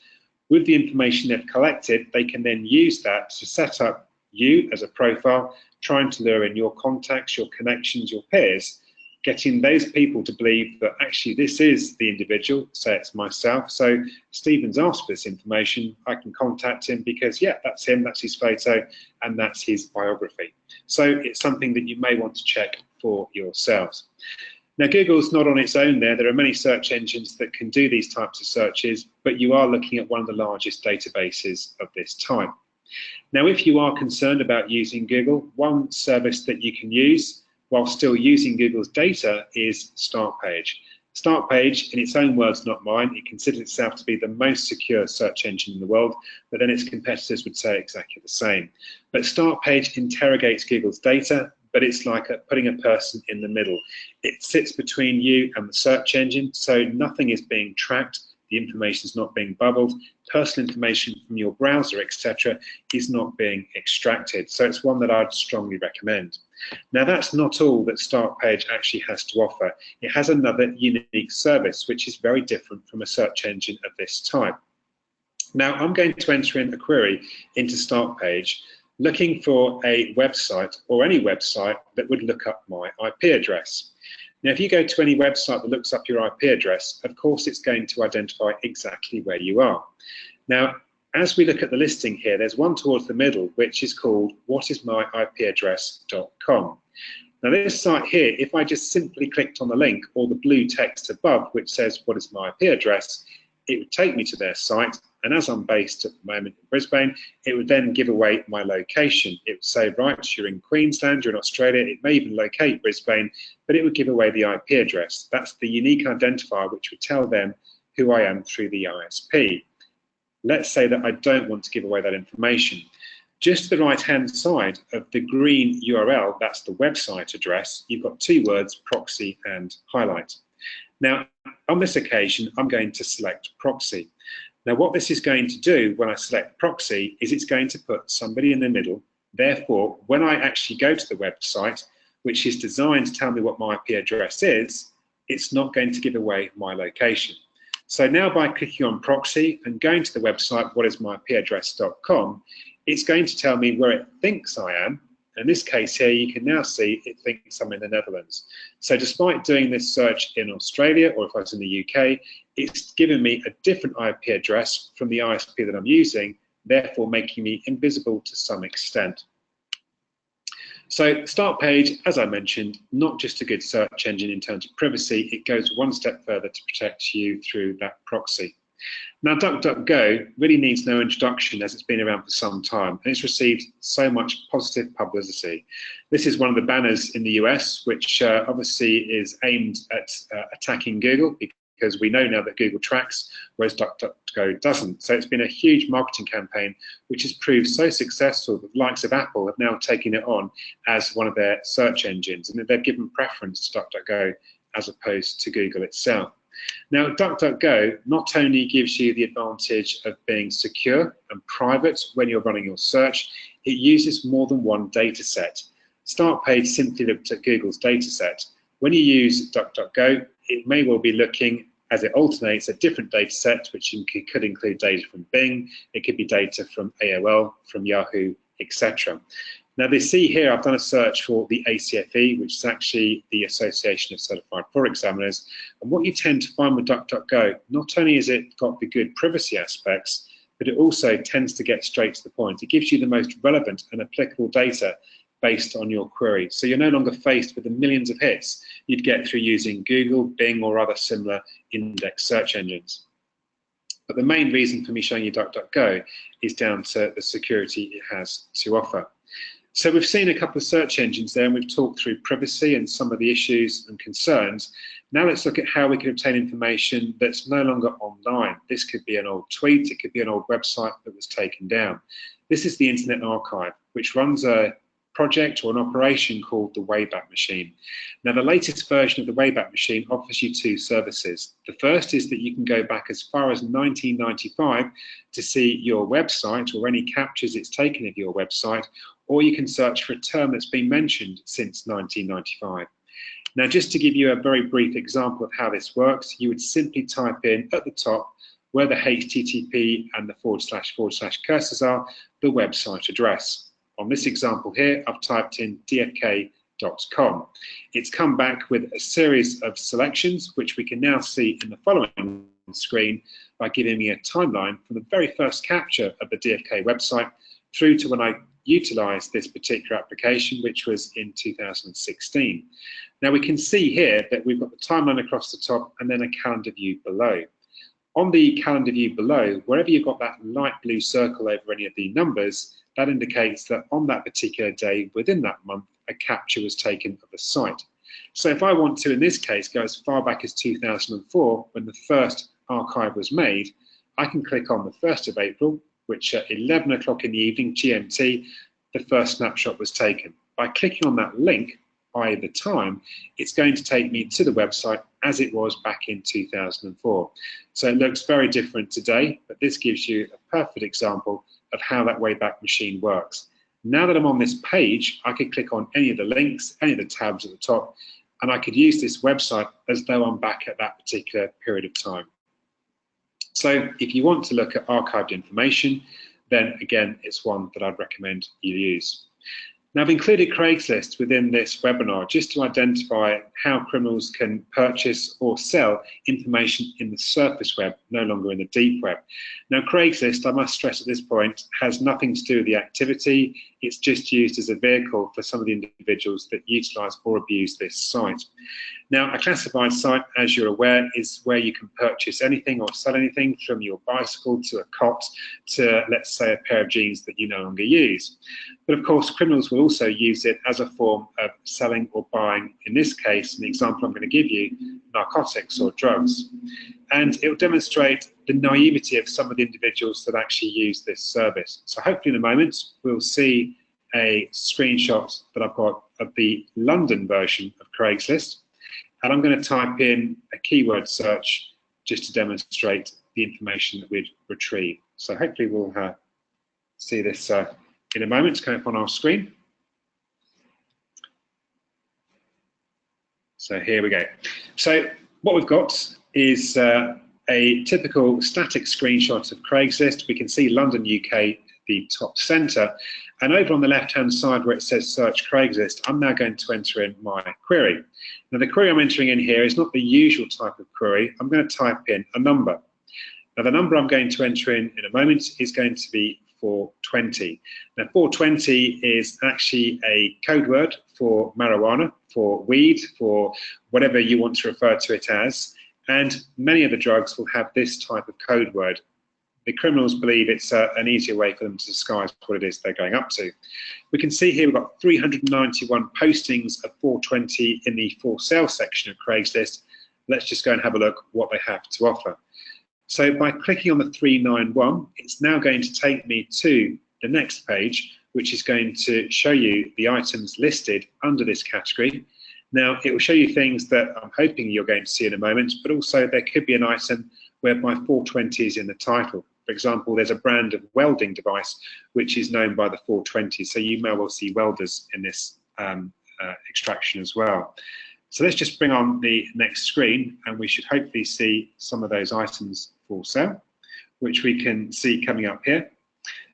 With the information they've collected, they can then use that to set up you as a profile, trying to lure in your contacts, your connections, your peers, getting those people to believe that actually this is the individual, say it's myself. So Stephen's asked for this information, I can contact him because, yeah, that's him, that's his photo, and that's his biography. So it's something that you may want to check for yourselves. Now, Google's not on its own there. There are many search engines that can do these types of searches, but you are looking at one of the largest databases of this type. Now, if you are concerned about using Google, one service that you can use while still using Google's data is Startpage. Startpage, in its own words, not mine, it considers itself to be the most secure search engine in the world, but then its competitors would say exactly the same. But Startpage interrogates Google's data, but it's like putting a person in the middle. It sits between you and the search engine, so nothing is being tracked, the information is not being bubbled, personal information from your browser, etc., is not being extracted. So it's one that I'd strongly recommend. Now, that's not all that Startpage actually has to offer. It has another unique service, which is very different from a search engine of this type. Now, I'm going to enter in a query into Startpage, looking for a website or any website that would look up my IP address. Now, if you go to any website that looks up your IP address, of course, it's going to identify exactly where you are. Now, as we look at the listing here, there's one towards the middle, which is called whatismyipaddress.com. Now, this site here, if I just simply clicked on the link or the blue text above, which says what is my IP address, it would take me to their site. And as I'm based at the moment in Brisbane, it would then give away my location. It would say, right, you're in Queensland, you're in Australia. It may even locate Brisbane, but it would give away the IP address. That's the unique identifier which would tell them who I am through the ISP. Let's say that I don't want to give away that information. Just to the right-hand side of the green URL, that's the website address, you've got two words, proxy and highlight. Now, on this occasion, I'm going to select proxy. Now, what this is going to do when I select proxy is it's going to put somebody in the middle. Therefore, when I actually go to the website, which is designed to tell me what my IP address is, it's not going to give away my location. So now by clicking on proxy and going to the website, whatismyipaddress.com, it's going to tell me where it thinks I am. In this case here, you can now see it thinks I'm in the Netherlands. So despite doing this search in Australia, or if I was in the UK, it's given me a different IP address from the ISP that I'm using, therefore making me invisible to some extent. So Startpage, as I mentioned, not just a good search engine in terms of privacy, it goes one step further to protect you through that proxy. Now, DuckDuckGo really needs no introduction as it's been around for some time and it's received so much positive publicity. This is one of the banners in the US, which obviously is aimed at attacking Google, because we know now that Google tracks, whereas DuckDuckGo doesn't. So it's been a huge marketing campaign, which has proved so successful that the likes of Apple have now taken it on as one of their search engines, and they've given preference to DuckDuckGo as opposed to Google itself. Now, DuckDuckGo not only gives you the advantage of being secure and private when you're running your search, it uses more than one data set. Startpage simply looked at Google's data set. When you use DuckDuckGo, it may well be looking, as it alternates, a different data set, which could include data from Bing, it could be data from AOL, from Yahoo, etc. Now, they see here, I've done a search for the ACFE, which is actually the Association of Certified Product Examiners. And what you tend to find with DuckDuckGo, not only has it got the good privacy aspects, but it also tends to get straight to the point. It gives you the most relevant and applicable data based on your query. So you're no longer faced with the millions of hits you'd get through using Google, Bing, or other similar index search engines. But the main reason for me showing you DuckDuckGo is down to the security it has to offer. So we've seen a couple of search engines there, and we've talked through privacy and some of the issues and concerns. Now let's look at how we can obtain information that's no longer online. This could be an old tweet, it could be an old website that was taken down. This is the Internet Archive, which runs a project or an operation called the Wayback Machine. Now, the latest version of the Wayback Machine offers you two services. The first is that you can go back as far as 1995 to see your website or any captures it's taken of your website, or you can search for a term that's been mentioned since 1995. Now, just to give you a very brief example of how this works, you would simply type in at the top where the HTTP and the / cursors are, the website address. On this example here, I've typed in dfk.com. It's come back with a series of selections, which we can now see in the following screen by giving me a timeline from the very first capture of the DFK website through to when I utilised this particular application, which was in 2016. Now we can see here that we've got the timeline across the top and then a calendar view below. On the calendar view below, wherever you've got that light blue circle over any of the numbers, that indicates that on that particular day within that month, a capture was taken of the site. So if I want to, in this case, go as far back as 2004, when the first archive was made, I can click on the 1st of April, which at 11 o'clock in the evening GMT, the first snapshot was taken. By clicking on that link, i.e. the time, it's going to take me to the website as it was back in 2004. So it looks very different today, but this gives you a perfect example of how that Wayback Machine works. Now that I'm on this page, I could click on any of the links, any of the tabs at the top, and I could use this website as though I'm back at that particular period of time. So if you want to look at archived information, then again, it's one that I'd recommend you use. Now, I've included Craigslist within this webinar just to identify how criminals can purchase or sell information in the surface web, no longer in the deep web. Now, Craigslist, I must stress at this point, has nothing to do with the activity. It's just used as a vehicle for some of the individuals that utilise or abuse this site. Now, a classified site, as you're aware, is where you can purchase anything or sell anything, from your bicycle to a cot to, let's say, a pair of jeans that you no longer use. But of course, criminals will also use it as a form of selling or buying, in this case, an example I'm going to give you, narcotics or drugs. And it will demonstrate the naivety of some of the individuals that actually use this service. So hopefully in a moment, we'll see a screenshot that I've got of the London version of Craigslist. And I'm going to type in a keyword search just to demonstrate the information that we'd retrieve. So hopefully we'll see this in a moment. It's coming up on our screen. So here we go. So what we've got is a typical static screenshot of Craigslist. We can see London, UK, the top center. And over on the left-hand side where it says search Craigslist, I'm now going to enter in my query. Now the query I'm entering in here is not the usual type of query. I'm going to type in a number. Now the number I'm going to enter in a moment is going to be 420. Now 420 is actually a code word for marijuana, for weed, for whatever you want to refer to it as. And many of the drugs will have this type of code word. The criminals believe it's an easier way for them to disguise what it is they're going up to. We can see here we've got 391 postings of 420 in the for sale section of Craigslist. Let's just go and have a look what they have to offer. So by clicking on the 391, it's now going to take me to the next page, which is going to show you the items listed under this category. Now, it will show you things that I'm hoping you're going to see in a moment, but also there could be an item whereby 420 is in the title. For example, there's a brand of welding device which is known by the 420, so you may well see welders in this extraction as well. So let's just bring on the next screen and we should hopefully see some of those items for sale, which we can see coming up here.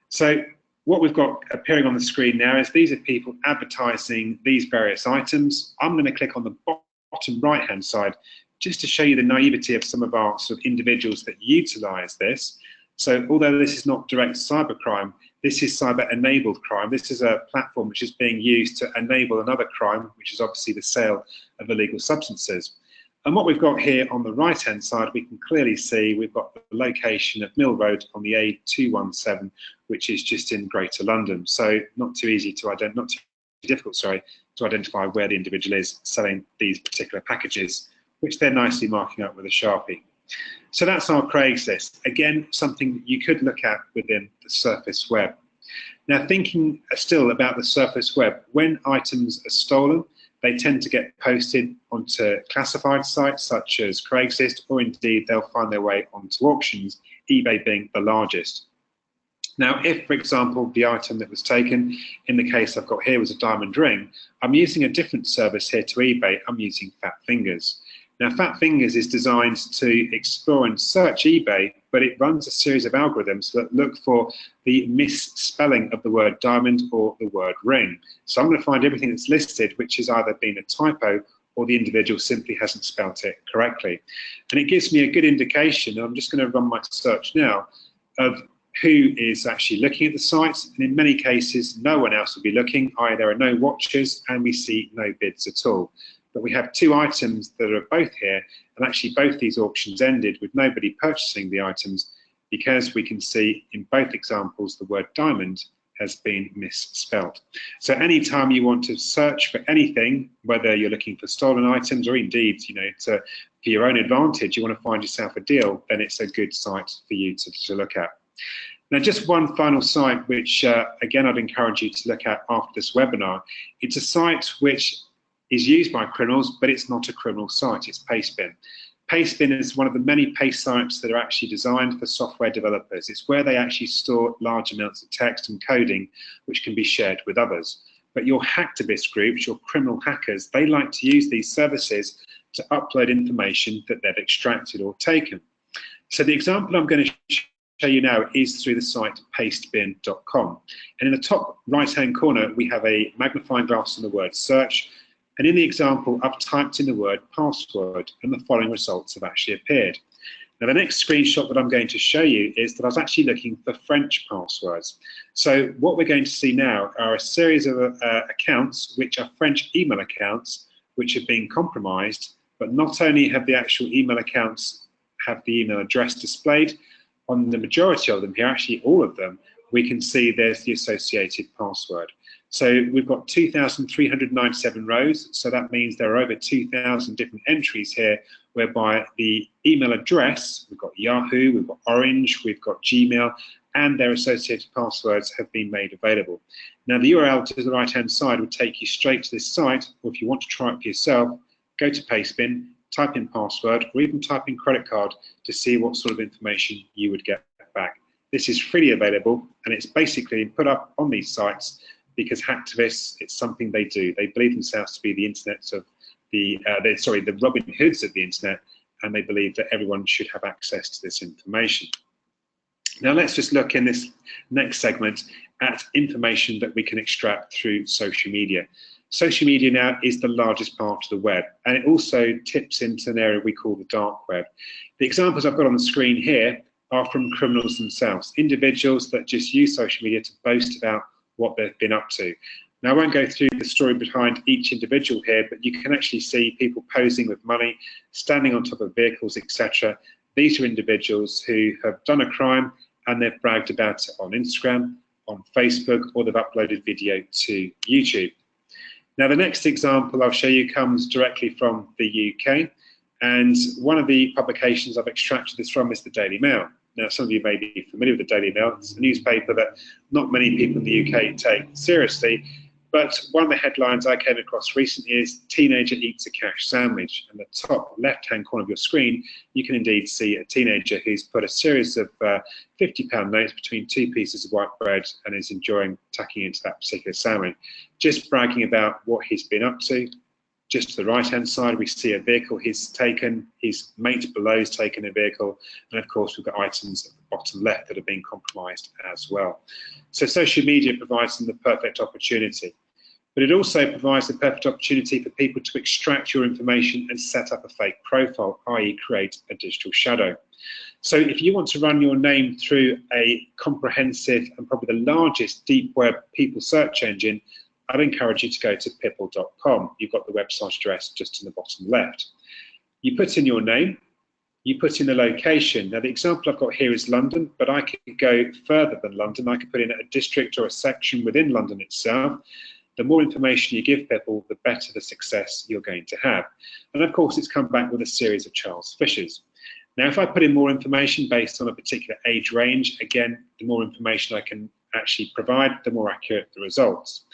So what we've got appearing on the screen now is these are people advertising these various items. I'm going to click on the bottom right hand side just to show you the naivety of some of our sort of individuals that utilize this. So although this is not direct cybercrime, this is cyber-enabled crime. This is a platform which is being used to enable another crime, which is obviously the sale of illegal substances. And what we've got here on the right-hand side, we can clearly see we've got the location of Mill Road on the A217, which is just in Greater London. So not too easy to not too difficult, sorry, to identify where the individual is selling these particular packages, which they're nicely marking up with a Sharpie. So that's our Craigslist. Again, something that you could look at within the surface web. Now, thinking still about the surface web, when items are stolen, they tend to get posted onto classified sites such as Craigslist, or indeed they'll find their way onto auctions, eBay being the largest. Now, if, for example, the item that was taken, in the case I've got here, was a diamond ring, I'm using a different service here to eBay. I'm using Fat Fingers. Now, Fat Fingers is designed to explore and search eBay, but it runs a series of algorithms that look for the misspelling of the word diamond or the word ring. So I'm going to find everything that's listed which has either been a typo or the individual simply hasn't spelt it correctly. And it gives me a good indication, I'm just going to run my search now, of who is actually looking at the site, and in many cases no one else will be looking, i.e. there are no watchers and we see no bids at all. But we have two items that are both here, and actually both these auctions ended with nobody purchasing the items, because we can see in both examples the word diamond has been misspelt. So anytime you want to search for anything, whether you're looking for stolen items or indeed, for your own advantage, you want to find yourself a deal, then it's a good site for you to look at. Now, just one final site which, again, I'd encourage you to look at after this webinar. It's a site which is used by criminals, but it's not a criminal site, it's Pastebin. Pastebin is one of the many paste sites that are actually designed for software developers. It's where they actually store large amounts of text and coding which can be shared with others. But your hacktivist groups, your criminal hackers, they like to use these services to upload information that they've extracted or taken. So the example I'm going to show you now is through the site pastebin.com. And in the top right-hand corner, we have a magnifying glass on the word search. And in the example, I've typed in the word password, and the following results have actually appeared. Now, the next screenshot that I'm going to show you is that I was actually looking for French passwords. So what we're going to see now are a series of accounts, which are French email accounts, which have been compromised, but not only have the actual email accounts have the email address displayed, on the majority of them here, actually all of them, we can see there's the associated password. So we've got 2,397 rows, so that means there are over 2,000 different entries here, whereby the email address, we've got Yahoo, we've got Orange, we've got Gmail, and their associated passwords have been made available. Now, the URL to the right-hand side would take you straight to this site, or if you want to try it for yourself, go to Pastebin, type in password, or even type in credit card to see what sort of information you would get back. This is freely available, and it's basically put up on these sites because hacktivists, it's something they do. They believe themselves to be the internet of the Robin Hoods of the internet, and they believe that everyone should have access to this information. Now let's just look in this next segment at information that we can extract through social media. Social media now is the largest part of the web, and it also tips into an area we call the dark web. The examples I've got on the screen here are from criminals themselves, individuals that just use social media to boast about what they've been up to. Now, I won't go through the story behind each individual here, but you can actually see people posing with money, standing on top of vehicles, etc. These are individuals who have done a crime and they've bragged about it on Instagram, on Facebook, or they've uploaded video to YouTube. Now, the next example I'll show you comes directly from the UK, and one of the publications I've extracted this from is the Daily Mail. Now, some of you may be familiar with the Daily Mail. It's a newspaper that not many people in the UK take seriously, but one of the headlines I came across recently is "Teenager eats a cash sandwich." And the top left-hand corner of your screen, you can indeed see a teenager who's put a series of £50 notes between two pieces of white bread and is enjoying tucking into that particular sandwich, just bragging about what he's been up to. Just to the right-hand side, we see a vehicle he's taken, his mate below has taken a vehicle, and of course we've got items at the bottom left that have been compromised as well. So social media provides them the perfect opportunity, but it also provides the perfect opportunity for people to extract your information and set up a fake profile, i.e. create a digital shadow. So if you want to run your name through a comprehensive and probably the largest deep web people search engine, I'd encourage you to go to pipl.com. You've got the website address just in the bottom left. You put in your name, you put in the location. Now, the example I've got here is London, but I could go further than London. I could put in a district or a section within London itself. The more information you give people, the better the success you're going to have. And of course, it's come back with a series of Charles Fishers. Now, if I put in more information based on a particular age range, again, the more information I can actually provide, the more accurate the results.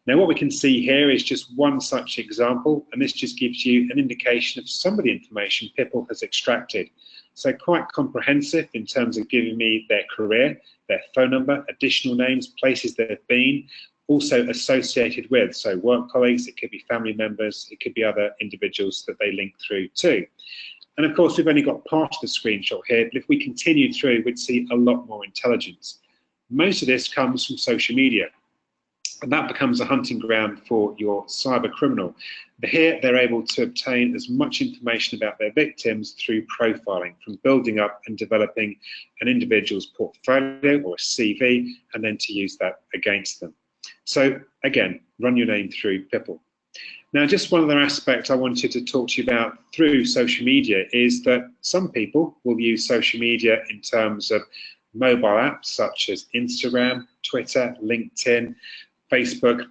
Now, what we can see here is just one such example, and this just gives you an indication of some of the information Pipple has extracted. So quite comprehensive in terms of giving me their career, their phone number, additional names, places they've been, also associated with, so work colleagues, it could be family members, it could be other individuals that they link through to. And of course, we've only got part of the screenshot here, but if we continued through, we'd see a lot more intelligence. Most of this comes from social media, and that becomes a hunting ground for your cyber criminal. But here, they're able to obtain as much information about their victims through profiling, from building up and developing an individual's portfolio or a CV, and then to use that against them. So again, run your name through Pipple. Now, just one other aspect I wanted to talk to you about through social media is that some people will use social media in terms of mobile apps such as Instagram, Twitter, LinkedIn, Facebook,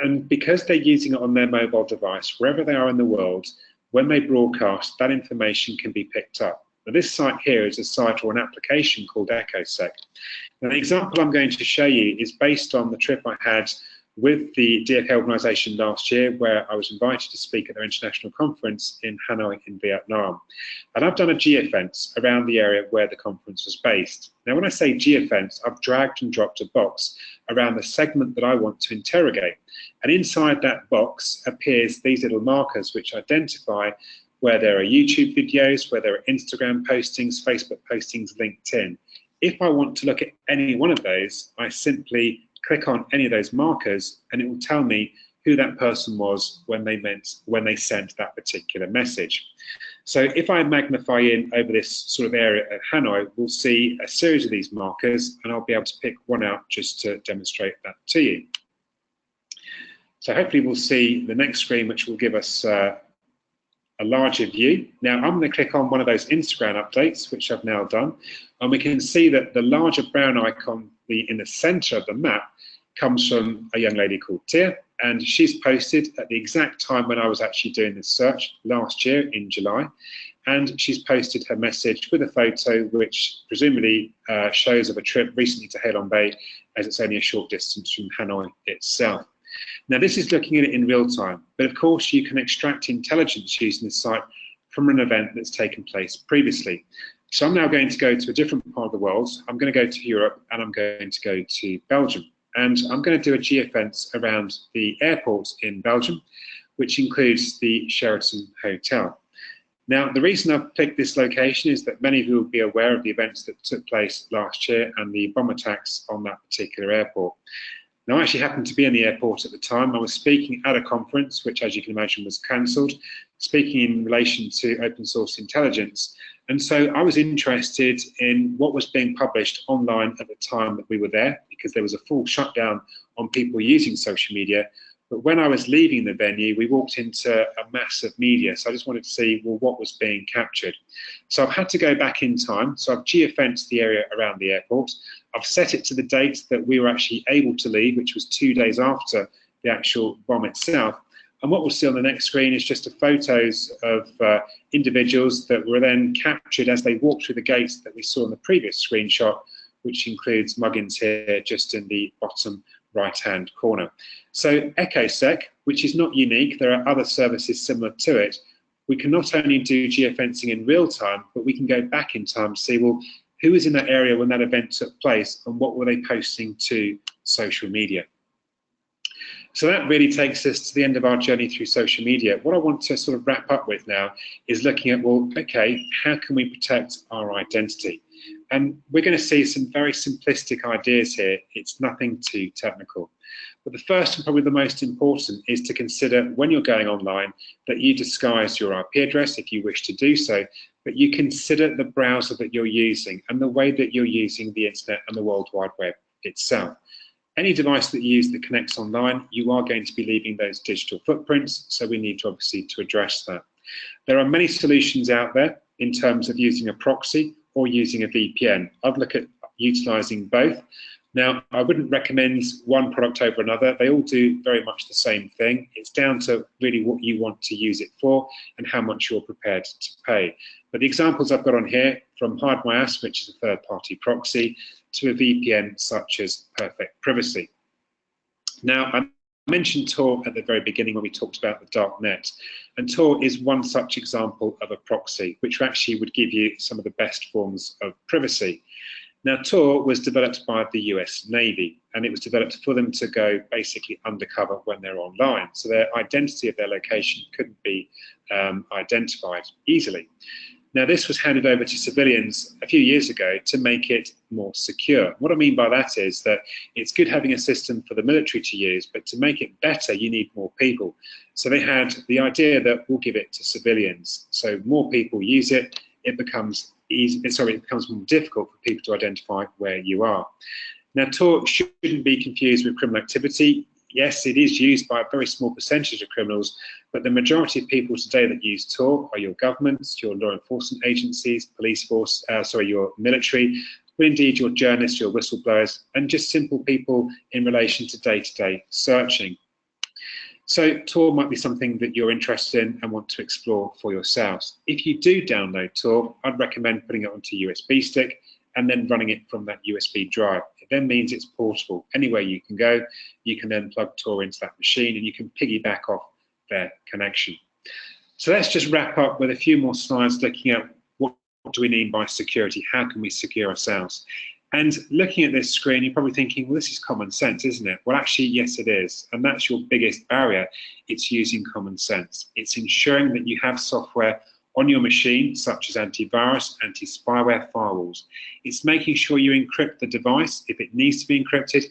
and because they're using it on their mobile device, wherever they are in the world, when they broadcast, that information can be picked up. Now, this site here is a site or an application called EchoSec. Now, the example I'm going to show you is based on the trip I had with the DFK organisation last year, where I was invited to speak at their international conference in Hanoi in Vietnam. And I've done a geofence around the area where the conference was based. Now, when I say geofence, I've dragged and dropped a box around the segment that I want to interrogate. And inside that box appears these little markers which identify where there are YouTube videos, where there are Instagram postings, Facebook postings, LinkedIn. If I want to look at any one of those, I simply click on any of those markers and it will tell me who that person was when they sent that particular message. So if I magnify in over this sort of area at Hanoi, we'll see a series of these markers, and I'll be able to pick one out just to demonstrate that to you. So hopefully we'll see the next screen, which will give us a larger view. Now I'm going to click on one of those Instagram updates, which I've now done, and we can see that the larger brown icon in the center of the map comes from a young lady called Tia, and she's posted at the exact time when I was actually doing this search last year in July, and she's posted her message with a photo which presumably shows of a trip recently to Halong Bay, as it's only a short distance from Hanoi itself. Now, this is looking at it in real time, but of course you can extract intelligence using this site from an event that's taken place previously. So I'm now going to go to a different part of the world. I'm going to go to Europe, and I'm going to go to Belgium. And I'm going to do a geofence around the airport in Belgium, which includes the Sheraton Hotel. Now, the reason I've picked this location is that many of you will be aware of the events that took place last year and the bomb attacks on that particular airport. Now, I actually happened to be in the airport at the time. I was speaking at a conference, which, as you can imagine, was cancelled, speaking in relation to open source intelligence. And so I was interested in what was being published online at the time that we were there, because there was a full shutdown on people using social media. But when I was leaving the venue, we walked into a mass of media. So I just wanted to see, well, what was being captured. So I've had to go back in time. So I've geofenced the area around the airport. I've set it to the date that we were actually able to leave, which was 2 days after the actual bomb itself. And what we'll see on the next screen is just photos of individuals that were then captured as they walked through the gates that we saw in the previous screenshot, which includes Muggins here just in the bottom right-hand corner. So EchoSec, which is not unique, there are other services similar to it. We can not only do geofencing in real time, but we can go back in time to see, well, who was in that area when that event took place and what were they posting to social media. So that really takes us to the end of our journey through social media. What I want to sort of wrap up with now is looking at, well, okay, how can we protect our identity? And we're going to see some very simplistic ideas here. It's nothing too technical. But the first and probably the most important is to consider when you're going online that you disguise your IP address if you wish to do so, but you consider the browser that you're using and the way that you're using the internet and the World Wide Web itself. Any device that you use that connects online, you are going to be leaving those digital footprints, so we need to obviously address that. There are many solutions out there in terms of using a proxy or using a VPN. I'd look at utilising both. Now, I wouldn't recommend one product over another. They all do very much the same thing. It's down to really what you want to use it for and how much you're prepared to pay. But the examples I've got on here, from HideMyAss, which is a third-party proxy, to a VPN such as Perfect Privacy. Now, I mentioned Tor at the very beginning when we talked about the dark net, and Tor is one such example of a proxy, which actually would give you some of the best forms of privacy. Now, Tor was developed by the US Navy, and it was developed for them to go basically undercover when they're online. So their identity of their location couldn't be identified easily. Now, this was handed over to civilians a few years ago to make it more secure. What I mean by that is that it's good having a system for the military to use, but to make it better, you need more people. So they had the idea that we'll give it to civilians. So more people use it, it becomes more difficult for people to identify where you are. Now, Tor shouldn't be confused with criminal activity. Yes, it is used by a very small percentage of criminals, but the majority of people today that use Tor are your governments, your law enforcement agencies, police force, your military, but indeed your journalists, your whistleblowers, and just simple people in relation to day-to-day searching. So Tor might be something that you're interested in and want to explore for yourselves. If you do download Tor, I'd recommend putting it onto a USB stick and then running it from that USB drive. It then means it's portable. Anywhere you can go, you can then plug Tor into that machine and you can piggyback off their connection. So let's just wrap up with a few more slides looking at what do we mean by security? How can we secure ourselves? And looking at this screen, you're probably thinking, well, this is common sense, isn't it? Well, actually, yes, it is. And that's your biggest barrier. It's using common sense. It's ensuring that you have software on your machine, such as antivirus, anti-spyware firewalls. It's making sure you encrypt the device if it needs to be encrypted,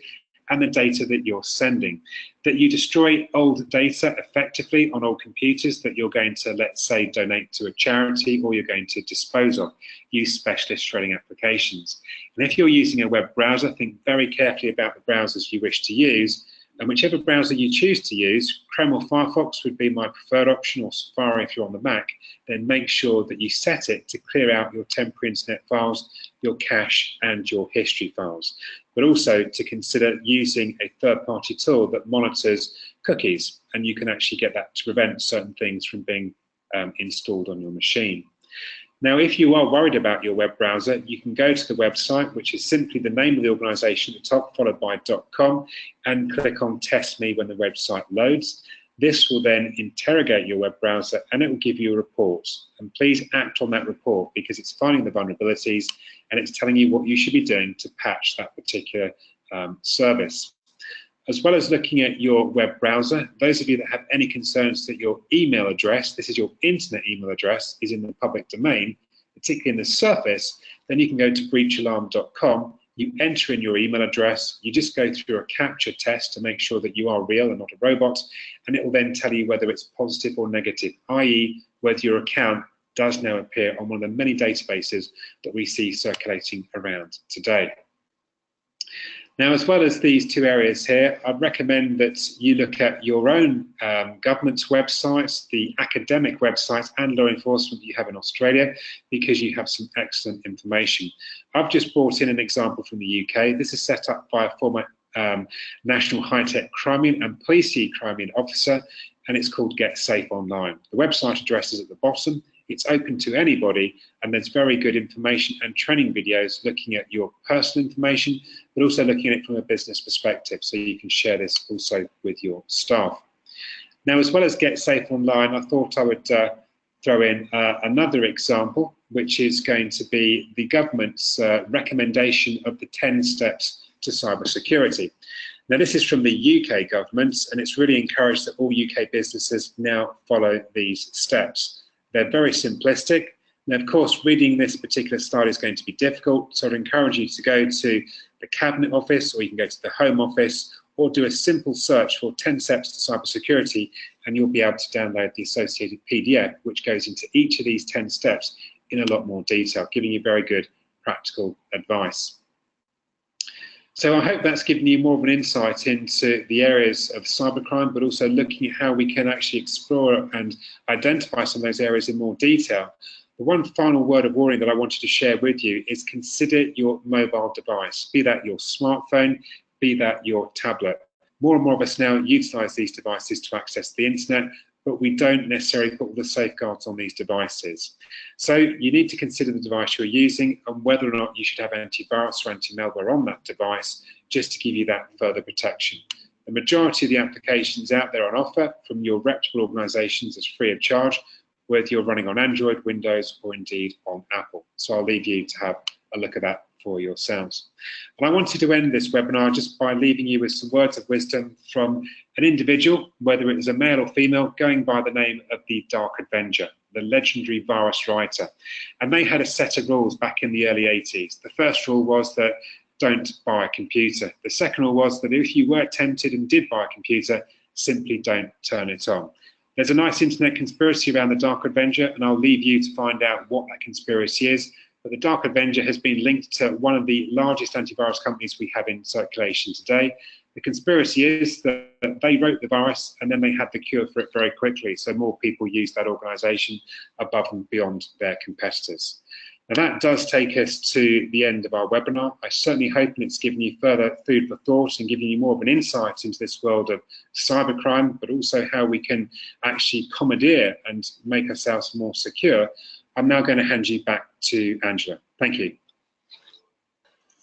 and the data that you're sending. That you destroy old data effectively on old computers that you're going to, let's say, donate to a charity, or you're going to dispose of. Use specialist shredding applications. And if you're using a web browser, think very carefully about the browsers you wish to use, and whichever browser you choose to use, Chrome or Firefox would be my preferred option, or Safari if you're on the Mac, then make sure that you set it to clear out your temporary internet files, your cache, and your history files. But also to consider using a third-party tool that monitors cookies, and you can actually get that to prevent certain things from being installed on your machine. Now, if you are worried about your web browser, you can go to the website, which is simply the name of the organization at the top, followed by .com, and click on Test Me when the website loads. This will then interrogate your web browser and it will give you a report. And please act on that report, because it's finding the vulnerabilities and it's telling you what you should be doing to patch that particular service. As well as looking at your web browser, those of you that have any concerns that your email address, this is your internet email address, is in the public domain, particularly in the surface, then you can go to breachalarm.com, you enter in your email address, you just go through a captcha test to make sure that you are real and not a robot, and it will then tell you whether it's positive or negative, i.e. whether your account does now appear on one of the many databases that we see circulating around today. Now, as well as these two areas here, I'd recommend that you look at your own government's websites, the academic websites and law enforcement that you have in Australia, because you have some excellent information. I've just brought in an example from the UK. This is set up by a former National High-Tech Crimean and Police Crimean officer, and it's called Get Safe Online. The website address is at the bottom. It's open to anybody, and there's very good information and training videos looking at your personal information, but also looking at it from a business perspective, so you can share this also with your staff. Now, as well as Get Safe Online, I thought I would throw in another example, which is going to be the government's recommendation of the 10 steps to cybersecurity. Now, this is from the UK government, and it's really encouraged that all UK businesses now follow these steps. They're very simplistic. And of course, reading this particular slide is going to be difficult, so I'd encourage you to go to the Cabinet Office, or you can go to the Home Office, or do a simple search for 10 steps to cybersecurity, and you'll be able to download the associated PDF, which goes into each of these 10 steps in a lot more detail, giving you very good practical advice. So I hope that's given you more of an insight into the areas of cybercrime, but also looking at how we can actually explore and identify some of those areas in more detail. The one final word of warning that I wanted to share with you is consider your mobile device, be that your smartphone, be that your tablet. More and more of us now utilize these devices to access the internet, but we don't necessarily put all the safeguards on these devices. So you need to consider the device you're using and whether or not you should have antivirus or anti-malware on that device, just to give you that further protection. The majority of the applications out there on offer from your reputable organisations is free of charge, whether you're running on Android, Windows, or indeed on Apple. So I'll leave you to have a look at that for yourselves. And I wanted to end this webinar just by leaving you with some words of wisdom from an individual, whether it was a male or female, going by the name of the Dark Avenger, the legendary virus writer. And they had a set of rules back in the early 80s. The first rule was that don't buy a computer. The second rule was that if you were tempted and did buy a computer, simply don't turn it on. There's a nice internet conspiracy around the Dark Avenger, and I'll leave you to find out what that conspiracy is. But the Dark Avenger has been linked to one of the largest antivirus companies we have in circulation today. The conspiracy is that they wrote the virus and then they had the cure for it very quickly. So more people used that organisation above and beyond their competitors. Now that does take us to the end of our webinar. I certainly hope it's given you further food for thought and given you more of an insight into this world of cybercrime, but also how we can actually commandeer and make ourselves more secure. I'm now going to hand you back to Angela. Thank you.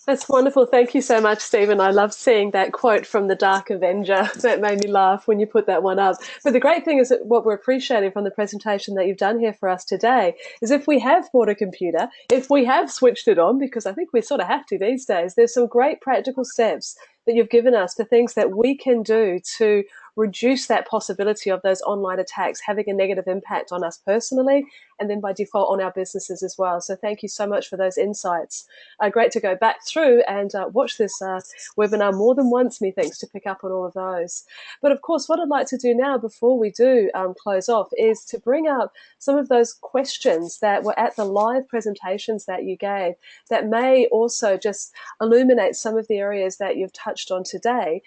That's wonderful. Thank you so much, Stephen. I love seeing that quote from the Dark Avenger. That made me laugh when you put that one up. But the great thing is that what we're appreciating from the presentation that you've done here for us today is if we have bought a computer, if we have switched it on, because I think we sort of have to these days, there's some great practical steps that you've given us for things that we can do to reduce that possibility of those online attacks having a negative impact on us personally and then by default on our businesses as well. So thank you so much for those insights. Great to go back through and watch this webinar more than once, methinks, to pick up on all of those. But of course, what I'd like to do now before we do close off is to bring up some of those questions that were at the live presentations that you gave that may also just illuminate some of the areas that you've touched on today,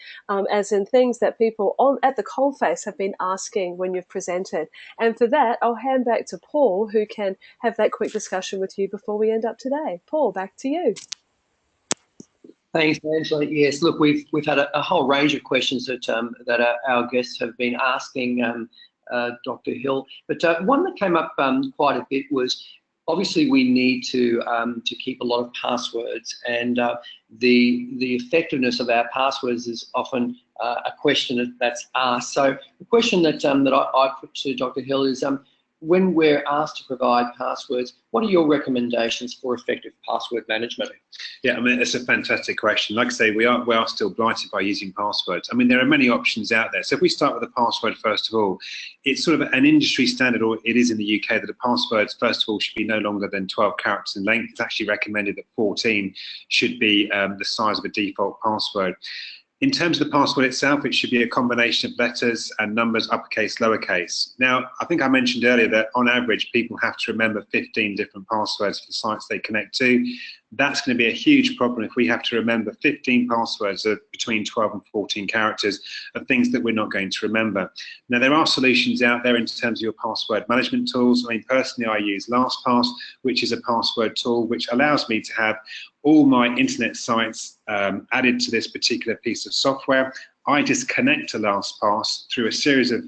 as in things that people at the coalface have been asking when you've presented. And for that, I'll hand back to Paul, who can have that quick discussion with you before we end up today. Paul, back to you. Thanks, Angela. Yes, look, we've had a whole range of questions that our guests have been asking Dr. Hill. But one that came up quite a bit was, obviously we need to keep a lot of passwords, and the effectiveness of our passwords is often a question that's asked. So the question that I put to Dr. Hill is, when we're asked to provide passwords, what are your recommendations for effective password management? Yeah, I mean, it's a fantastic question. Like I say, we are still blighted by using passwords. I mean, there are many options out there. So if we start with the password, first of all, it's sort of an industry standard, or it is in the UK, that a password, first of all, should be no longer than 12 characters in length. It's actually recommended that 14 should be the size of a default password. In terms of the password itself, it should be a combination of letters and numbers, uppercase, lowercase. Now, I think I mentioned earlier that on average, people have to remember 15 different passwords for the sites they connect to. That's going to be a huge problem if we have to remember 15 passwords of between 12 and 14 characters of things that we're not going to remember. Now, there are solutions out there in terms of your password management tools. I mean, personally, I use LastPass, which is a password tool which allows me to have all my internet sites added to this particular piece of software. I just connect to LastPass through a series of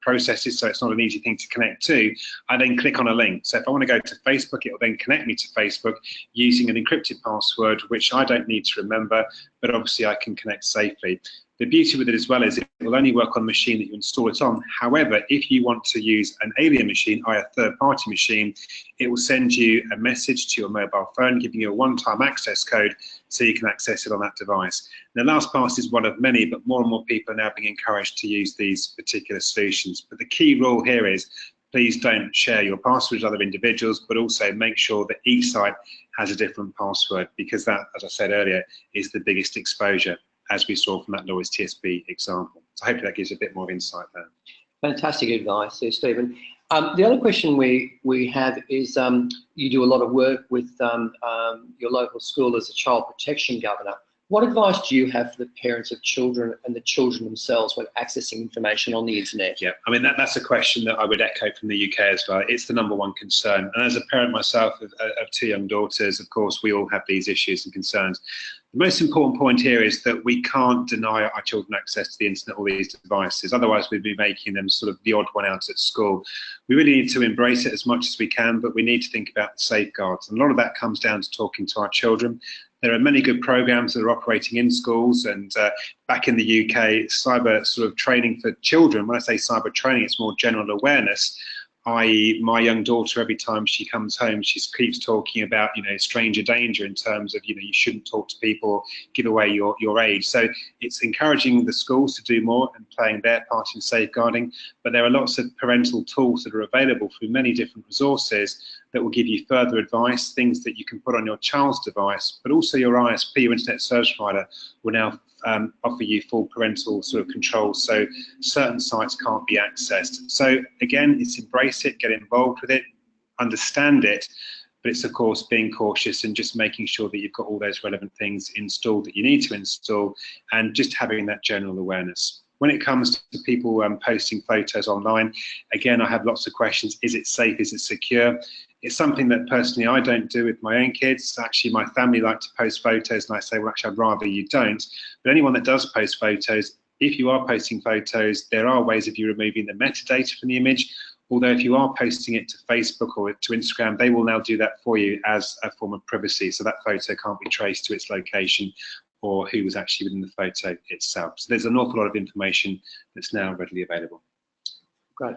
processes, so it's not an easy thing to connect to. I then click on a link. So if I want to go to Facebook, it will then connect me to Facebook using an encrypted password, which I don't need to remember, but obviously I can connect safely. The beauty with it as well is it will only work on the machine that you install it on. However, if you want to use an alien machine, i.e. a third-party machine, it will send you a message to your mobile phone giving you a one-time access code so you can access it on that device. Now, LastPass is one of many, but more and more people are now being encouraged to use these particular solutions. But the key rule here is please don't share your passwords with other individuals, but also make sure that each site has a different password, because that, as I said earlier, is the biggest exposure, as we saw from that Lloyds TSB example. So hopefully that gives a bit more insight there. Fantastic advice there, Stephen. The other question we have is, you do a lot of work with your local school as a child protection governor. What advice do you have for the parents of children and the children themselves when accessing information on the internet? Yeah, I mean, that's a question that I would echo from the UK as well. It's the #1 concern. And as a parent myself of 2 young daughters, of course, we all have these issues and concerns. The most important point here is that we can't deny our children access to the internet or these devices. Otherwise, we'd be making them sort of the odd one out at school. We really need to embrace it as much as we can, but we need to think about the safeguards. And a lot of that comes down to talking to our children. There are many good programs that are operating in schools, and back in the UK, cyber sort of training for children. When I say cyber training, it's more general awareness, i.e. my young daughter, every time she comes home, she keeps talking about, you know, stranger danger in terms of, you know, you shouldn't talk to people, give away your age. So it's encouraging the schools to do more and playing their part in safeguarding, but there are lots of parental tools that are available through many different resources that will give you further advice, things that you can put on your child's device, but also your ISP, your internet service provider, will now offer you full parental sort of control, so certain sites can't be accessed. So again, it's embrace it, get involved with it, understand it, but it's of course being cautious and just making sure that you've got all those relevant things installed that you need to install, and just having that general awareness. When it comes to people posting photos online, again, I have lots of questions. Is it safe? Is it secure? It's something that personally I don't do with my own kids. Actually, my family like to post photos, and I say, well, actually, I'd rather you don't. But anyone that does post photos, if you are posting photos, there are ways of you removing the metadata from the image. Although if you are posting it to Facebook or to Instagram, they will now do that for you as a form of privacy. So that photo can't be traced to its location or who was actually within the photo itself. So there's an awful lot of information that's now readily available. Great.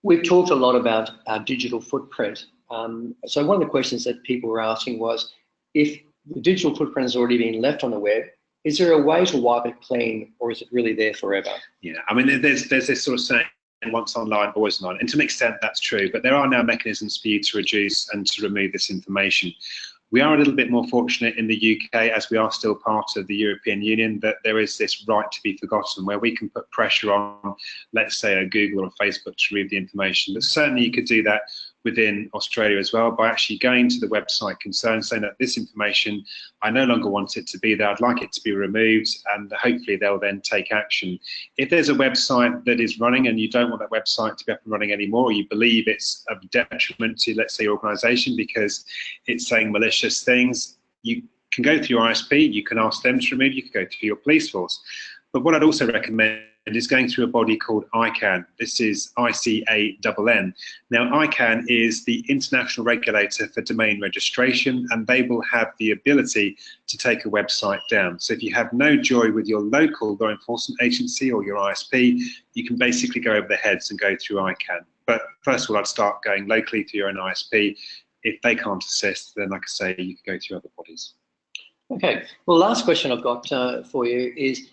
We've talked a lot about our digital footprint. So one of the questions that people were asking was, if the digital footprint has already been left on the web, is there a way to wipe it clean, or is it really there forever? Yeah, I mean, there's this sort of saying, once online, always online. And to an extent, that's true. But there are now mechanisms for you to reduce and to remove this information. We are a little bit more fortunate in the UK, as we are still part of the European Union, that there is this right to be forgotten, where we can put pressure on, let's say, a Google or a Facebook to remove the information. But certainly you could do that within Australia as well, by actually going to the website concerned, saying that this information, I no longer want it to be there, I'd like it to be removed, and hopefully they'll then take action. If there's a website that is running and you don't want that website to be up and running anymore, or you believe it's of detriment to, let's say, your organisation because it's saying malicious things, you can go to your ISP, you can ask them to remove, you can go to your police force. But what I'd also recommend is going through a body called ICANN. This is ICANN. Now, ICANN is the international regulator for domain registration, and they will have the ability to take a website down. So if you have no joy with your local law enforcement agency or your ISP, you can basically go over their heads and go through ICANN. But first of all, I'd start going locally to your own ISP. If they can't assist, then like I say, you can go through other bodies. Okay, well, last question I've got for you is,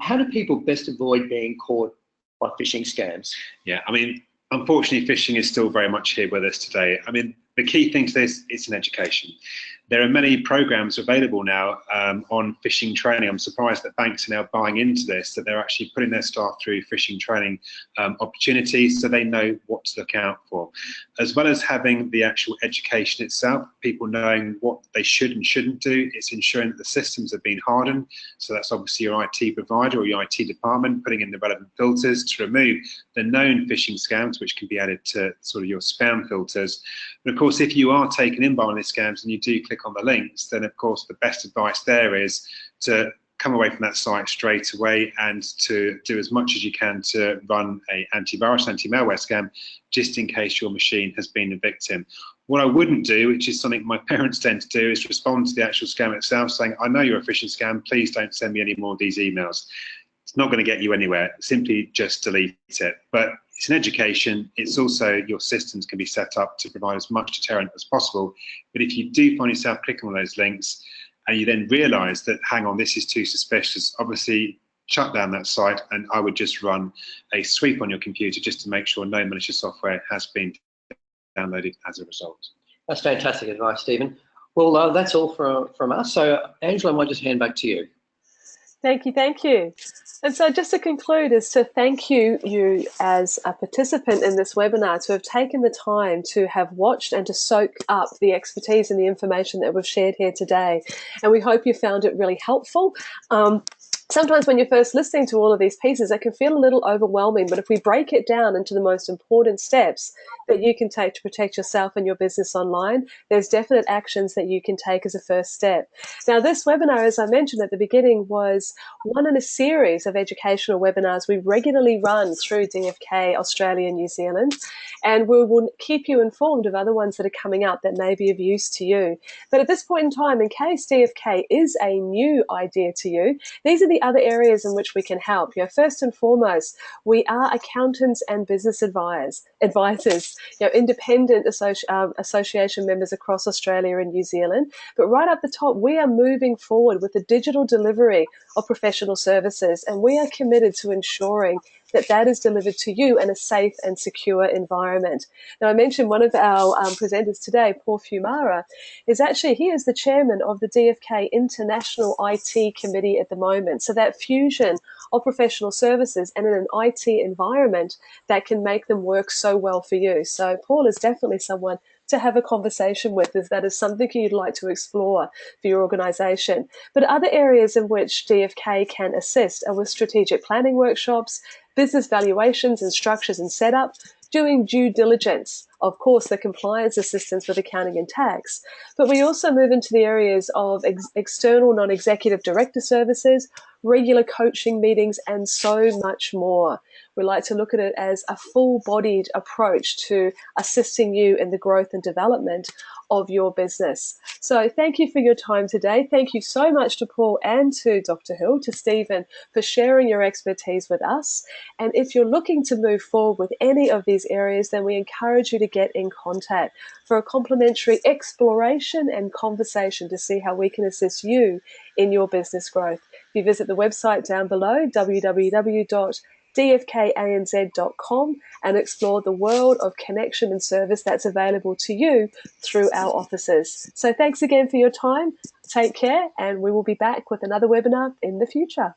how do people best avoid being caught by phishing scams? Yeah, I mean, unfortunately, phishing is still very much here with us today. I mean, the key thing to this is in education. There are many programs available now on phishing training. I'm surprised that banks are now buying into this, that they're actually putting their staff through phishing training opportunities so they know what to look out for. As well as having the actual education itself, people knowing what they should and shouldn't do, it's ensuring that the systems have been hardened. So that's obviously your IT provider or your IT department putting in the relevant filters to remove the known phishing scams, which can be added to sort of your spam filters. But of course, if you are taken in by one of these scams and you do click on the links, then of course the best advice there is to come away from that site straight away and to do as much as you can to run a antivirus, anti-malware scam, just in case your machine has been a victim. What I wouldn't do, which is something my parents tend to do, is respond to the actual scam itself saying, I know you're a phishing scam, please don't send me any more of these emails. It's not going to get you anywhere, simply just delete it. But it's an education, it's also your systems can be set up to provide as much deterrent as possible. But if you do find yourself clicking on those links and you then realise that, hang on, this is too suspicious, obviously shut down that site, and I would just run a sweep on your computer just to make sure no malicious software has been downloaded as a result. That's fantastic advice, Stephen. Well, that's all from us. So, Angela, I might just hand back to you. Thank you. And so just to conclude is to thank you as a participant in this webinar, to have taken the time to have watched and to soak up the expertise and the information that we've shared here today. And we hope you found it really helpful. Sometimes when you're first listening to all of these pieces, it can feel a little overwhelming, but if we break it down into the most important steps that you can take to protect yourself and your business online, there's definite actions that you can take as a first step. Now, this webinar, as I mentioned at the beginning, was one in a series of educational webinars we regularly run through DFK Australia and New Zealand, and we will keep you informed of other ones that are coming up that may be of use to you. But at this point in time, in case DFK is a new idea to you, these are the other areas in which we can help. First and foremost, we are accountants and business advisors, independent association members across Australia and New Zealand. But right up the top, we are moving forward with the digital delivery of professional services, and we are committed to ensuring that is delivered to you in a safe and secure environment. Now, I mentioned one of our presenters today, Paul Fumara, he is the chairman of the DFK International IT Committee at the moment. So that fusion of professional services and in an IT environment that can make them work so well for you. So Paul is definitely someone to have a conversation with, if that is something you'd like to explore for your organisation. But other areas in which DFK can assist are with strategic planning workshops, business valuations and structures and setup, doing due diligence, of course, the compliance assistance with accounting and tax. But we also move into the areas of external non-executive director services, regular coaching meetings, and so much more. We like to look at it as a full-bodied approach to assisting you in the growth and development of your business. So thank you for your time today. Thank you so much to Paul and to Dr. Hill, to Stephen, for sharing your expertise with us. And if you're looking to move forward with any of these areas, then we encourage you to get in contact for a complimentary exploration and conversation to see how we can assist you in your business growth. If you visit the website down below, www.dfkanz.com, and explore the world of connection and service that's available to you through our offices. So thanks again for your time. Take care, and we will be back with another webinar in the future.